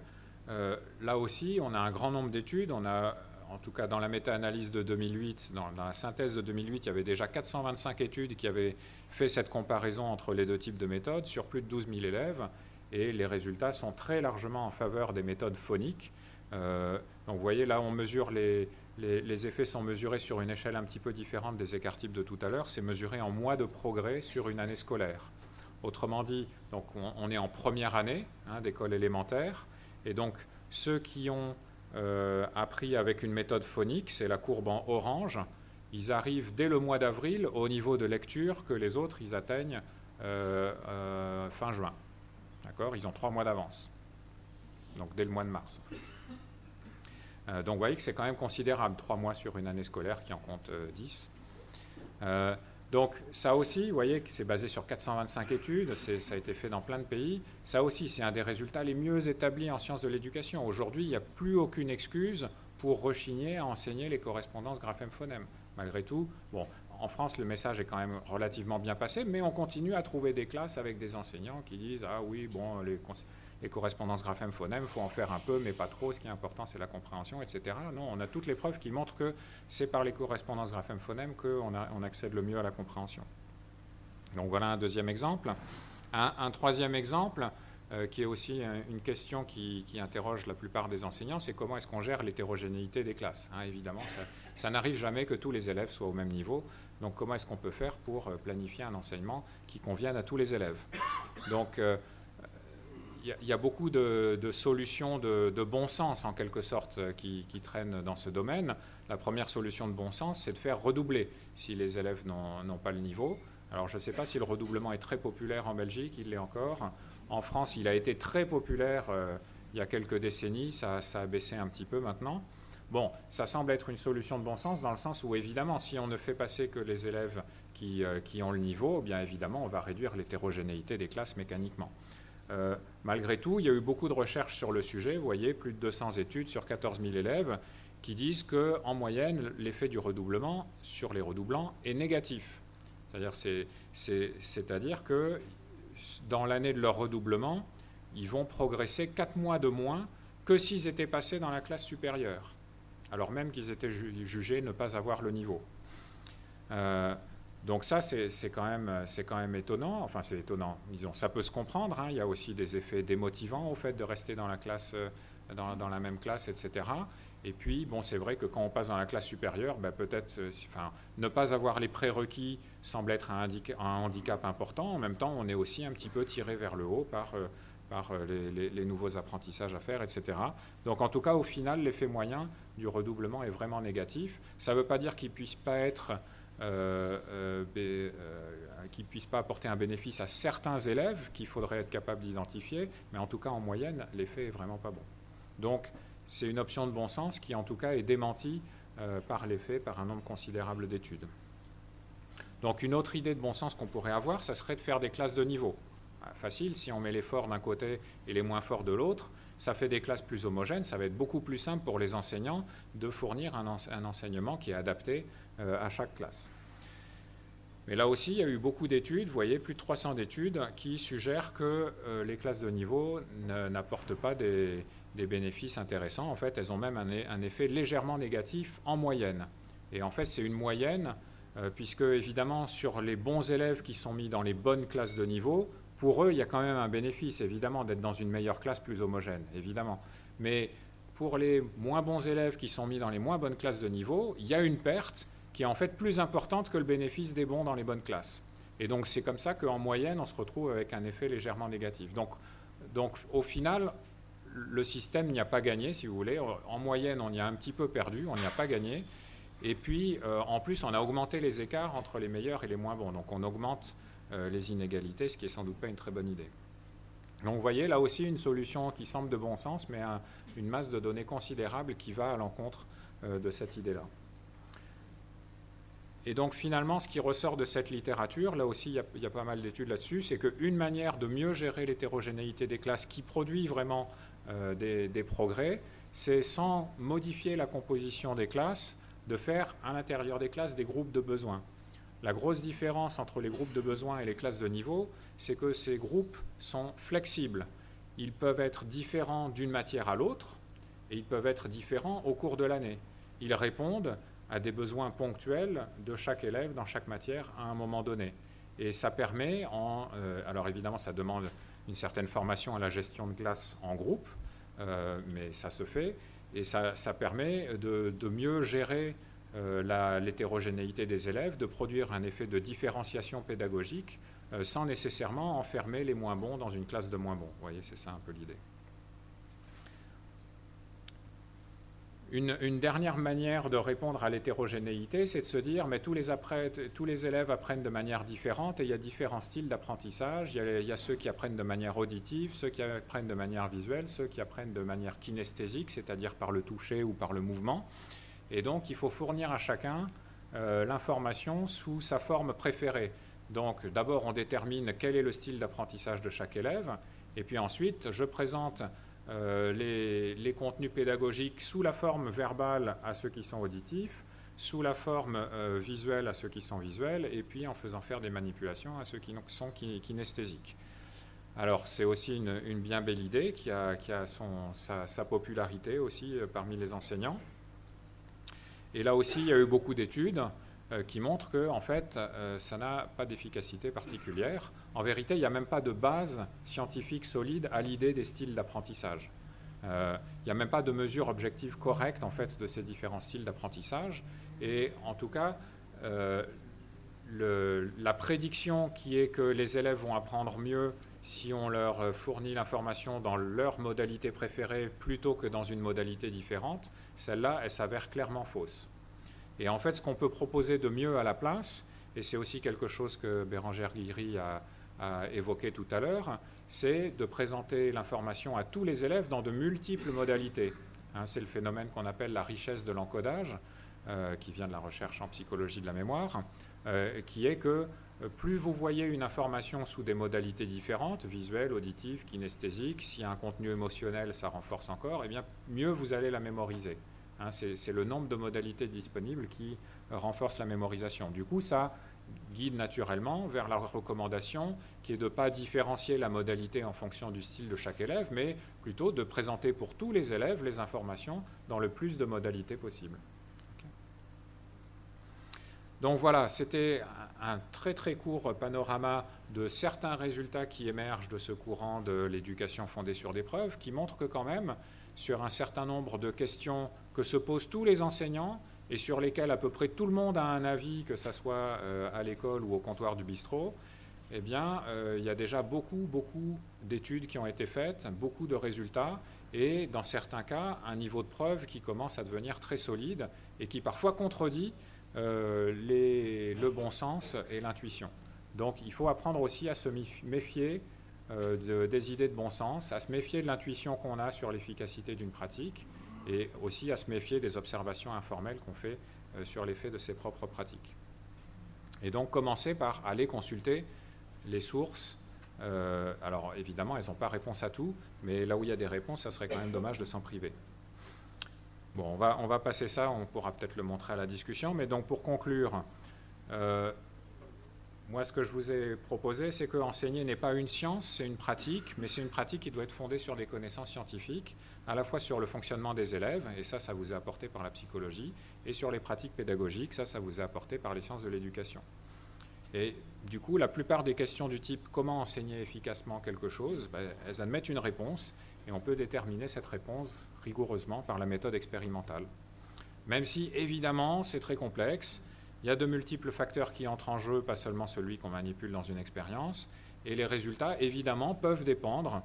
là aussi, on a un grand nombre d'études. On a, en tout cas dans la méta-analyse de 2008, dans la synthèse de 2008, il y avait déjà 425 études qui avaient fait cette comparaison entre les deux types de méthodes sur plus de 12 000 élèves. Et les résultats sont très largement en faveur des méthodes phoniques. Donc vous voyez, là, on mesure les effets sont mesurés sur une échelle un petit peu différente des écarts types de tout à l'heure. C'est mesuré en mois de progrès sur une année scolaire. Autrement dit, donc on est en première année d'école élémentaire. Et donc, ceux qui ont appris avec une méthode phonique, c'est la courbe en orange, ils arrivent dès le mois d'avril au niveau de lecture que les autres, ils atteignent fin juin. D'accord ? Ils ont 3 mois d'avance. Donc, dès le mois de mars. Donc vous voyez que c'est quand même considérable, 3 mois sur une année scolaire qui en compte 10. Donc ça aussi, vous voyez que c'est basé sur 425 études, ça a été fait dans plein de pays. Ça aussi, c'est un des résultats les mieux établis en sciences de l'éducation. Aujourd'hui, il n'y a plus aucune excuse pour rechigner à enseigner les correspondances graphème-phonème. Malgré tout, bon, en France, le message est quand même relativement bien passé, mais on continue à trouver des classes avec des enseignants qui disent « Ah oui, bon, les correspondances graphème-phonème, il faut en faire un peu, mais pas trop. Ce qui est important, c'est la compréhension, etc. » Non, on a toutes les preuves qui montrent que c'est par les correspondances graphème-phonème qu'on accède le mieux à la compréhension. Donc voilà un deuxième exemple. Un troisième exemple, qui est aussi une question qui interroge la plupart des enseignants, c'est comment est-ce qu'on gère l'hétérogénéité des classes. Évidemment, ça n'arrive jamais que tous les élèves soient au même niveau. Donc comment est-ce qu'on peut faire pour planifier un enseignement qui convienne à tous les élèves? Donc il y a beaucoup de solutions de bon sens, en quelque sorte, qui traînent dans ce domaine. La première solution de bon sens, c'est de faire redoubler si les élèves n'ont pas le niveau. Alors, je ne sais pas si le redoublement est très populaire en Belgique, il l'est encore. En France, il a été très populaire il y a quelques décennies, ça a baissé un petit peu maintenant. Bon, ça semble être une solution de bon sens dans le sens où, évidemment, si on ne fait passer que les élèves qui ont le niveau, bien évidemment, on va réduire l'hétérogénéité des classes mécaniquement. Malgré tout, il y a eu beaucoup de recherches sur le sujet, vous voyez, plus de 200 études sur 14 000 élèves qui disent qu'en moyenne, l'effet du redoublement sur les redoublants est négatif. C'est-à-dire que dans l'année de leur redoublement, ils vont progresser 4 mois de moins que s'ils étaient passés dans la classe supérieure, alors même qu'ils étaient jugés ne pas avoir le niveau. Donc ça, c'est quand même étonnant. Enfin, c'est étonnant. Disons, ça peut se comprendre. Il y a aussi des effets démotivants au fait de rester dans la classe, dans la même classe, etc. Et puis, bon, c'est vrai que quand on passe dans la classe supérieure, peut-être, ne pas avoir les prérequis semble être un handicap important. En même temps, on est aussi un petit peu tiré vers le haut par les nouveaux apprentissages à faire, etc. Donc, en tout cas, au final, l'effet moyen du redoublement est vraiment négatif. Ça ne veut pas dire qu'il ne puisse pas être qui ne puisse pas apporter un bénéfice à certains élèves qu'il faudrait être capable d'identifier, mais en tout cas en moyenne, l'effet est vraiment pas bon. Donc c'est une option de bon sens qui en tout cas est démentie par l'effet, par un nombre considérable d'études. Donc une autre idée de bon sens qu'on pourrait avoir, ça serait de faire des classes de niveau. Facile, si on met les forts d'un côté et les moins forts de l'autre, ça fait des classes plus homogènes, ça va être beaucoup plus simple pour les enseignants de fournir un enseignement qui est adapté à chaque classe. Mais là aussi, il y a eu beaucoup d'études, vous voyez, plus de 300 d'études qui suggèrent que les classes de niveau n'apportent pas des bénéfices intéressants. En fait, elles ont même un effet légèrement négatif en moyenne. Et en fait, c'est une moyenne, puisque évidemment, sur les bons élèves qui sont mis dans les bonnes classes de niveau, pour eux, il y a quand même un bénéfice, évidemment, d'être dans une meilleure classe plus homogène, évidemment. Mais pour les moins bons élèves qui sont mis dans les moins bonnes classes de niveau, il y a une perte qui est en fait plus importante que le bénéfice des bons dans les bonnes classes. Et donc, c'est comme ça qu'en moyenne, on se retrouve avec un effet légèrement négatif. Donc au final, le système n'y a pas gagné, si vous voulez. En moyenne, on y a un petit peu perdu, on n'y a pas gagné. Et puis, en plus, on a augmenté les écarts entre les meilleurs et les moins bons. Donc, on augmente les inégalités, ce qui n'est sans doute pas une très bonne idée. Donc, vous voyez, là aussi, une solution qui semble de bon sens, mais une masse de données considérable qui va à l'encontre de cette idée-là. Et donc, finalement, ce qui ressort de cette littérature, là aussi, il y a pas mal d'études là-dessus, c'est qu'une manière de mieux gérer l'hétérogénéité des classes qui produit vraiment des progrès, c'est sans modifier la composition des classes, de faire à l'intérieur des classes des groupes de besoins. La grosse différence entre les groupes de besoins et les classes de niveau, c'est que ces groupes sont flexibles. Ils peuvent être différents d'une matière à l'autre et ils peuvent être différents au cours de l'année. Ils répondent à des besoins ponctuels de chaque élève dans chaque matière à un moment donné. Et ça permet, alors évidemment ça demande une certaine formation à la gestion de classe en groupe, mais ça se fait, et ça permet de mieux gérer l'hétérogénéité des élèves, de produire un effet de différenciation pédagogique sans nécessairement enfermer les moins bons dans une classe de moins bons. Vous voyez, c'est ça un peu l'idée. Une dernière manière de répondre à l'hétérogénéité, c'est de se dire, mais tous les élèves apprennent de manière différente et il y a différents styles d'apprentissage. Il y a ceux qui apprennent de manière auditive, ceux qui apprennent de manière visuelle, ceux qui apprennent de manière kinesthésique, c'est-à-dire par le toucher ou par le mouvement. Et donc, il faut fournir à chacun l'information sous sa forme préférée. Donc, d'abord, on détermine quel est le style d'apprentissage de chaque élève, et puis ensuite, je présente les contenus pédagogiques sous la forme verbale à ceux qui sont auditifs, sous la forme visuelle à ceux qui sont visuels, et puis en faisant faire des manipulations à ceux qui sont kinesthésiques. Alors, c'est aussi une bien belle idée qui a sa popularité aussi parmi les enseignants. Et là aussi, il y a eu beaucoup d'études qui montrent que, en fait, ça n'a pas d'efficacité particulière. En vérité, il n'y a même pas de base scientifique solide à l'idée des styles d'apprentissage. Il n'y a même pas de mesure objective correcte, en fait, de ces différents styles d'apprentissage. Et en tout cas, la prédiction qui est que les élèves vont apprendre mieux si on leur fournit l'information dans leur modalité préférée plutôt que dans une modalité différente, celle-là, elle s'avère clairement fausse. Et en fait, ce qu'on peut proposer de mieux à la place, et c'est aussi quelque chose que Bérengère Guilry a évoqué tout à l'heure, c'est de présenter l'information à tous les élèves dans de multiples modalités. C'est le phénomène qu'on appelle la richesse de l'encodage, qui vient de la recherche en psychologie de la mémoire, qui est que plus vous voyez une information sous des modalités différentes, visuelles, auditives, kinesthésiques, s'il y a un contenu émotionnel, ça renforce encore, et bien mieux vous allez la mémoriser. C'est le nombre de modalités disponibles qui renforce la mémorisation. Du coup, ça guide naturellement vers la recommandation qui est de ne pas différencier la modalité en fonction du style de chaque élève, mais plutôt de présenter pour tous les élèves les informations dans le plus de modalités possible. Donc voilà, c'était un très très court panorama de certains résultats qui émergent de ce courant de l'éducation fondée sur des preuves, qui montrent que quand même, sur un certain nombre de questions que se posent tous les enseignants et sur lesquelles à peu près tout le monde a un avis, que ce soit à l'école ou au comptoir du bistrot, eh bien, il y a déjà beaucoup d'études qui ont été faites, beaucoup de résultats, et dans certains cas, un niveau de preuve qui commence à devenir très solide et qui parfois contredit le bon sens et l'intuition. Donc, il faut apprendre aussi à se méfier des idées de bon sens, à se méfier de l'intuition qu'on a sur l'efficacité d'une pratique et aussi à se méfier des observations informelles qu'on fait sur l'effet de ses propres pratiques. Et donc commencer par aller consulter les sources. Alors évidemment, elles n'ont pas réponse à tout, mais là où il y a des réponses, ça serait quand même dommage de s'en priver. Bon, on va passer ça, on pourra peut-être le montrer à la discussion, mais donc pour conclure, moi, ce que je vous ai proposé, c'est que enseigner n'est pas une science, c'est une pratique, mais c'est une pratique qui doit être fondée sur des connaissances scientifiques, à la fois sur le fonctionnement des élèves, et ça vous est apporté par la psychologie, et sur les pratiques pédagogiques, ça vous est apporté par les sciences de l'éducation. Et du coup, la plupart des questions du type « comment enseigner efficacement quelque chose ?», elles admettent une réponse, et on peut déterminer cette réponse rigoureusement par la méthode expérimentale. Même si, évidemment, c'est très complexe, il y a de multiples facteurs qui entrent en jeu, pas seulement celui qu'on manipule dans une expérience, et les résultats, évidemment, peuvent dépendre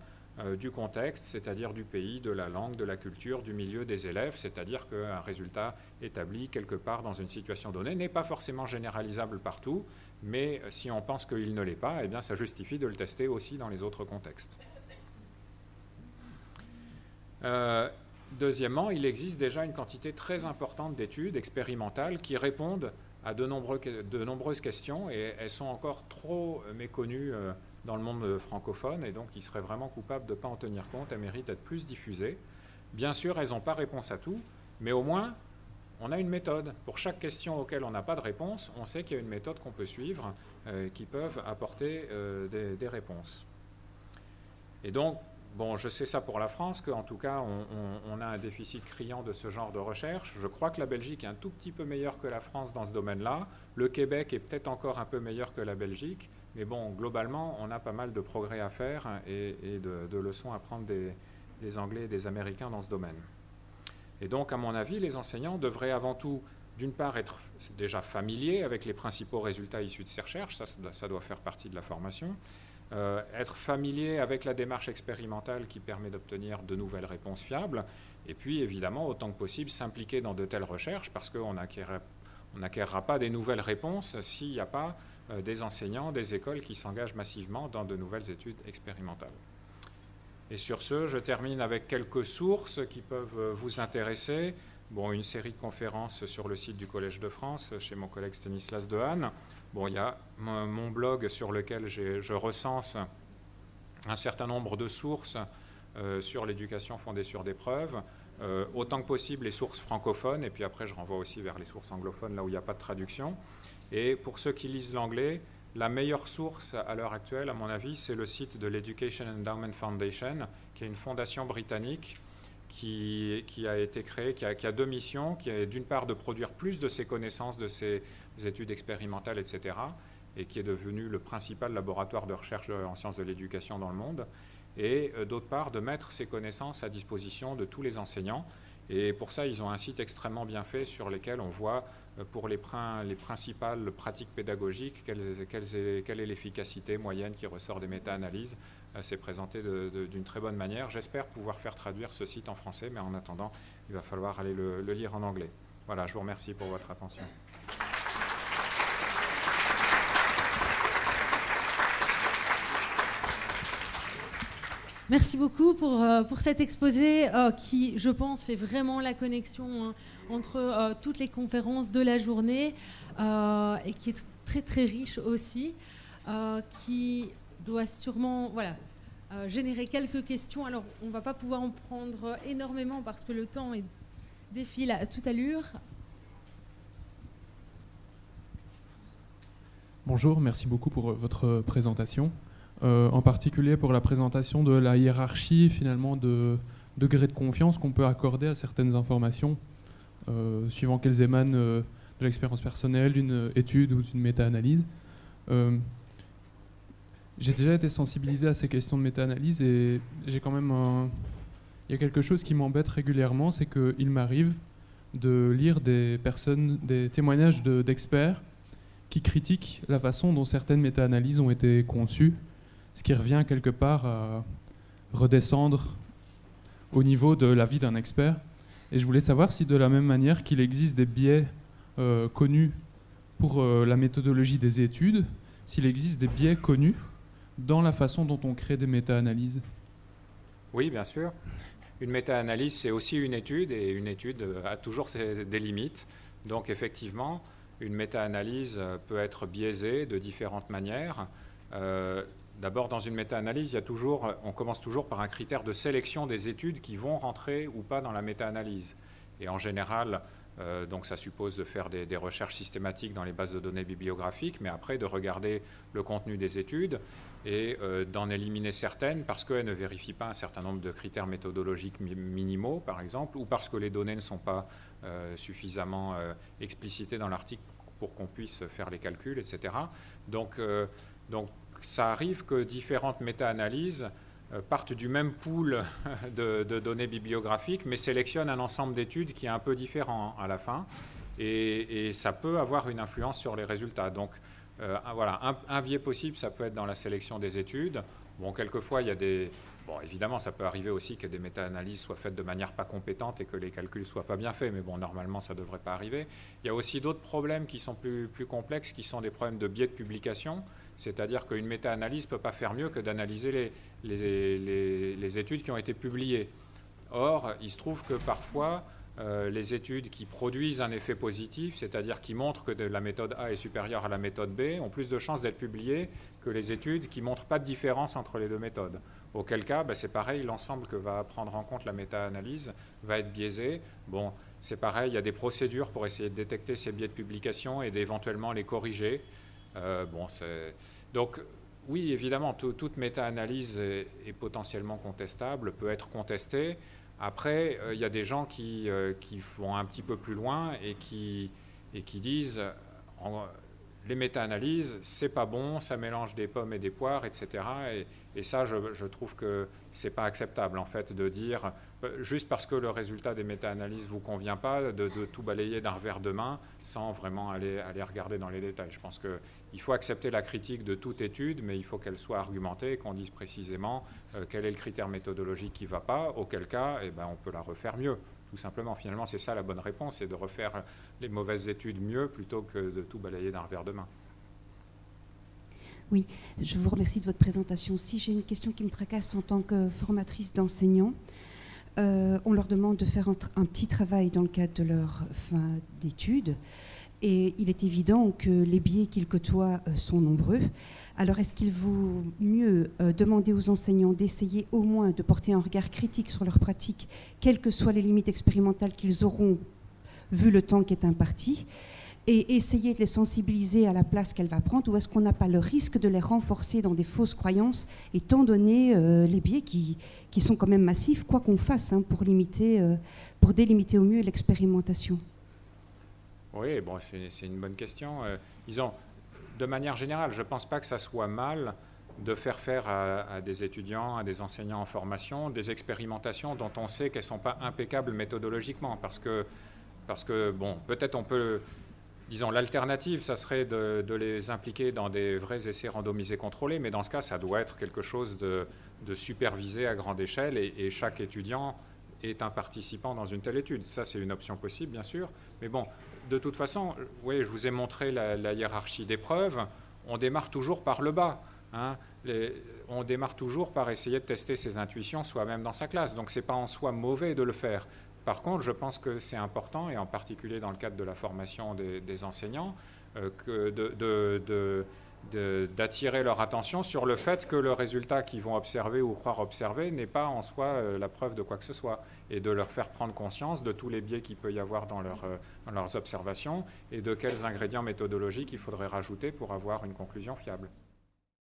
du contexte, c'est-à-dire du pays, de la langue, de la culture, du milieu des élèves, c'est-à-dire qu'un résultat établi quelque part dans une situation donnée n'est pas forcément généralisable partout, mais si on pense qu'il ne l'est pas, eh bien ça justifie de le tester aussi dans les autres contextes. Deuxièmement, il existe déjà une quantité très importante d'études expérimentales qui répondent à de nombreuses questions, et elles sont encore trop méconnues dans le monde francophone, et donc il serait vraiment coupable de ne pas en tenir compte. Elles méritent d'être plus diffusées. Bien sûr, elles n'ont pas réponse à tout, mais au moins, on a une méthode. Pour chaque question auquel on n'a pas de réponse, on sait qu'il y a une méthode qu'on peut suivre qui peuvent apporter des réponses. Et donc, bon, je sais ça pour la France, qu'en tout cas, on a un déficit criant de ce genre de recherche. Je crois que la Belgique est un tout petit peu meilleure que la France dans ce domaine-là. Le Québec est peut-être encore un peu meilleur que la Belgique. Mais bon, globalement, on a pas mal de progrès à faire et de leçons à prendre des Anglais et des Américains dans ce domaine. Et donc, à mon avis, les enseignants devraient avant tout, d'une part, être déjà familiers avec les principaux résultats issus de ces recherches. Ça doit faire partie de la formation. Être familier avec la démarche expérimentale qui permet d'obtenir de nouvelles réponses fiables, et puis évidemment, autant que possible, s'impliquer dans de telles recherches, parce qu'on n'acquérera pas des nouvelles réponses s'il n'y a pas des enseignants, des écoles qui s'engagent massivement dans de nouvelles études expérimentales. Et sur ce, je termine avec quelques sources qui peuvent vous intéresser. Bon, une série de conférences sur le site du Collège de France, chez mon collègue Stanislas Dehaene. Bon, il y a mon blog sur lequel je recense un certain nombre de sources sur l'éducation fondée sur des preuves, autant que possible les sources francophones, et puis après je renvoie aussi vers les sources anglophones, là où il n'y a pas de traduction. Et pour ceux qui lisent l'anglais, la meilleure source à l'heure actuelle, à mon avis, c'est le site de l'Education Endowment Foundation, qui est une fondation britannique qui a été créée, qui a deux missions, qui est d'une part de produire plus de ces connaissances, de ces études expérimentales, etc., et qui est devenu le principal laboratoire de recherche en sciences de l'éducation dans le monde, et d'autre part de mettre ces connaissances à disposition de tous les enseignants. Et pour ça, ils ont un site extrêmement bien fait sur lequel on voit pour les principales pratiques pédagogiques quelle est l'efficacité moyenne qui ressort des méta-analyses. C'est présenté d'une très bonne manière. J'espère pouvoir faire traduire ce site en français, mais en attendant, il va falloir aller le lire en anglais. Voilà, je vous remercie pour votre attention. Merci beaucoup pour cet exposé qui, je pense, fait vraiment la connexion entre toutes les conférences de la journée et qui est très très riche aussi, qui doit sûrement générer quelques questions. Alors, on ne va pas pouvoir en prendre énormément parce que le temps défile à toute allure. Bonjour, merci beaucoup pour votre présentation. En particulier pour la présentation de la hiérarchie, finalement, de degré de confiance qu'on peut accorder à certaines informations, suivant qu'elles émanent de l'expérience personnelle, d'une étude ou d'une méta-analyse. J'ai déjà été sensibilisé à ces questions de méta-analyse et j'ai quand même il y a quelque chose qui m'embête régulièrement, c'est qu'il m'arrive de lire des témoignages d'experts qui critiquent la façon dont certaines méta-analyses ont été conçues, ce qui revient quelque part à redescendre au niveau de l'avis d'un expert. Et je voulais savoir si de la même manière qu'il existe des biais connus pour la méthodologie des études, s'il existe des biais connus dans la façon dont on crée des méta-analyses. Oui, bien sûr. Une méta-analyse, c'est aussi une étude, et une étude a toujours des limites. Donc effectivement, une méta-analyse peut être biaisée de différentes manières. D'abord, dans une méta-analyse, on commence toujours par un critère de sélection des études qui vont rentrer ou pas dans la méta-analyse. Et en général, Donc ça suppose de faire des recherches systématiques dans les bases de données bibliographiques, mais après de regarder le contenu des études et d'en éliminer certaines parce qu'elles ne vérifient pas un certain nombre de critères méthodologiques minimaux, par exemple, ou parce que les données ne sont pas suffisamment explicitées dans l'article pour qu'on puisse faire les calculs, etc. Donc ça arrive que différentes méta-analyses partent du même pool de données bibliographiques, mais sélectionnent un ensemble d'études qui est un peu différent à la fin, et ça peut avoir une influence sur les résultats. Donc voilà, un biais possible, ça peut être dans la sélection des études. Bon, quelquefois, il y a des... Bon, évidemment, ça peut arriver aussi que des méta-analyses soient faites de manière pas compétente et que les calculs ne soient pas bien faits, mais bon, normalement, ça ne devrait pas arriver. Il y a aussi d'autres problèmes qui sont plus complexes, qui sont des problèmes de biais de publication, c'est-à-dire qu'une méta-analyse ne peut pas faire mieux que d'analyser les études qui ont été publiées. Or, il se trouve que parfois, les études qui produisent un effet positif, c'est-à-dire qui montrent que la méthode A est supérieure à la méthode B, ont plus de chances d'être publiées que les études qui ne montrent pas de différence entre les deux méthodes. Auquel cas, c'est pareil, l'ensemble que va prendre en compte la méta-analyse va être biaisé. Bon, c'est pareil, il y a des procédures pour essayer de détecter ces biais de publication et d'éventuellement les corriger. Donc, oui, évidemment, toute méta-analyse est potentiellement contestable, peut être contestée. Après, il y a des gens qui vont un petit peu plus loin et qui disent les méta-analyses, c'est pas bon, ça mélange des pommes et des poires, etc. Et ça, je trouve que c'est pas acceptable, en fait, de dire, juste parce que le résultat des méta-analyses ne vous convient pas, de tout balayer d'un revers de main sans vraiment aller regarder dans les détails. Je pense qu'il faut accepter la critique de toute étude, mais il faut qu'elle soit argumentée, qu'on dise précisément quel est le critère méthodologique qui ne va pas, auquel cas, on peut la refaire mieux. Tout simplement, finalement, c'est ça la bonne réponse, c'est de refaire les mauvaises études mieux plutôt que de tout balayer d'un revers de main. Oui, je vous remercie de votre présentation. Si j'ai une question qui me tracasse en tant que formatrice d'enseignants, on leur demande de faire un petit travail dans le cadre de leur fin d'études. Et il est évident que les biais qu'ils côtoient sont nombreux. Alors, est-ce qu'il vaut mieux demander aux enseignants d'essayer au moins de porter un regard critique sur leur pratique, quelles que soient les limites expérimentales qu'ils auront vu le temps qui est imparti, et essayer de les sensibiliser à la place qu'elle va prendre, ou est-ce qu'on n'a pas le risque de les renforcer dans des fausses croyances, étant donné les biais qui sont quand même massifs, quoi qu'on fasse, pour délimiter au mieux l'expérimentation? Oui, bon, c'est une bonne question. Disons, de manière générale, je ne pense pas que ça soit mal de faire à des étudiants, à des enseignants en formation, des expérimentations dont on sait qu'elles ne sont pas impeccables méthodologiquement. Parce que bon, peut-être on peut... Disons, l'alternative, ça serait de les impliquer dans des vrais essais randomisés contrôlés, mais dans ce cas, ça doit être quelque chose de supervisé à grande échelle, et chaque étudiant est un participant dans une telle étude. Ça, c'est une option possible, bien sûr. Mais bon, de toute façon, oui, je vous ai montré la hiérarchie des preuves. On démarre toujours par le bas. On démarre toujours par essayer de tester ses intuitions soi-même dans sa classe. Donc, ce n'est pas en soi mauvais de le faire. Par contre, je pense que c'est important, et en particulier dans le cadre de la formation des enseignants, d'attirer leur attention sur le fait que le résultat qu'ils vont observer ou croire observer n'est pas en soi la preuve de quoi que ce soit, et de leur faire prendre conscience de tous les biais qu'il peut y avoir dans leurs observations et de quels ingrédients méthodologiques il faudrait rajouter pour avoir une conclusion fiable.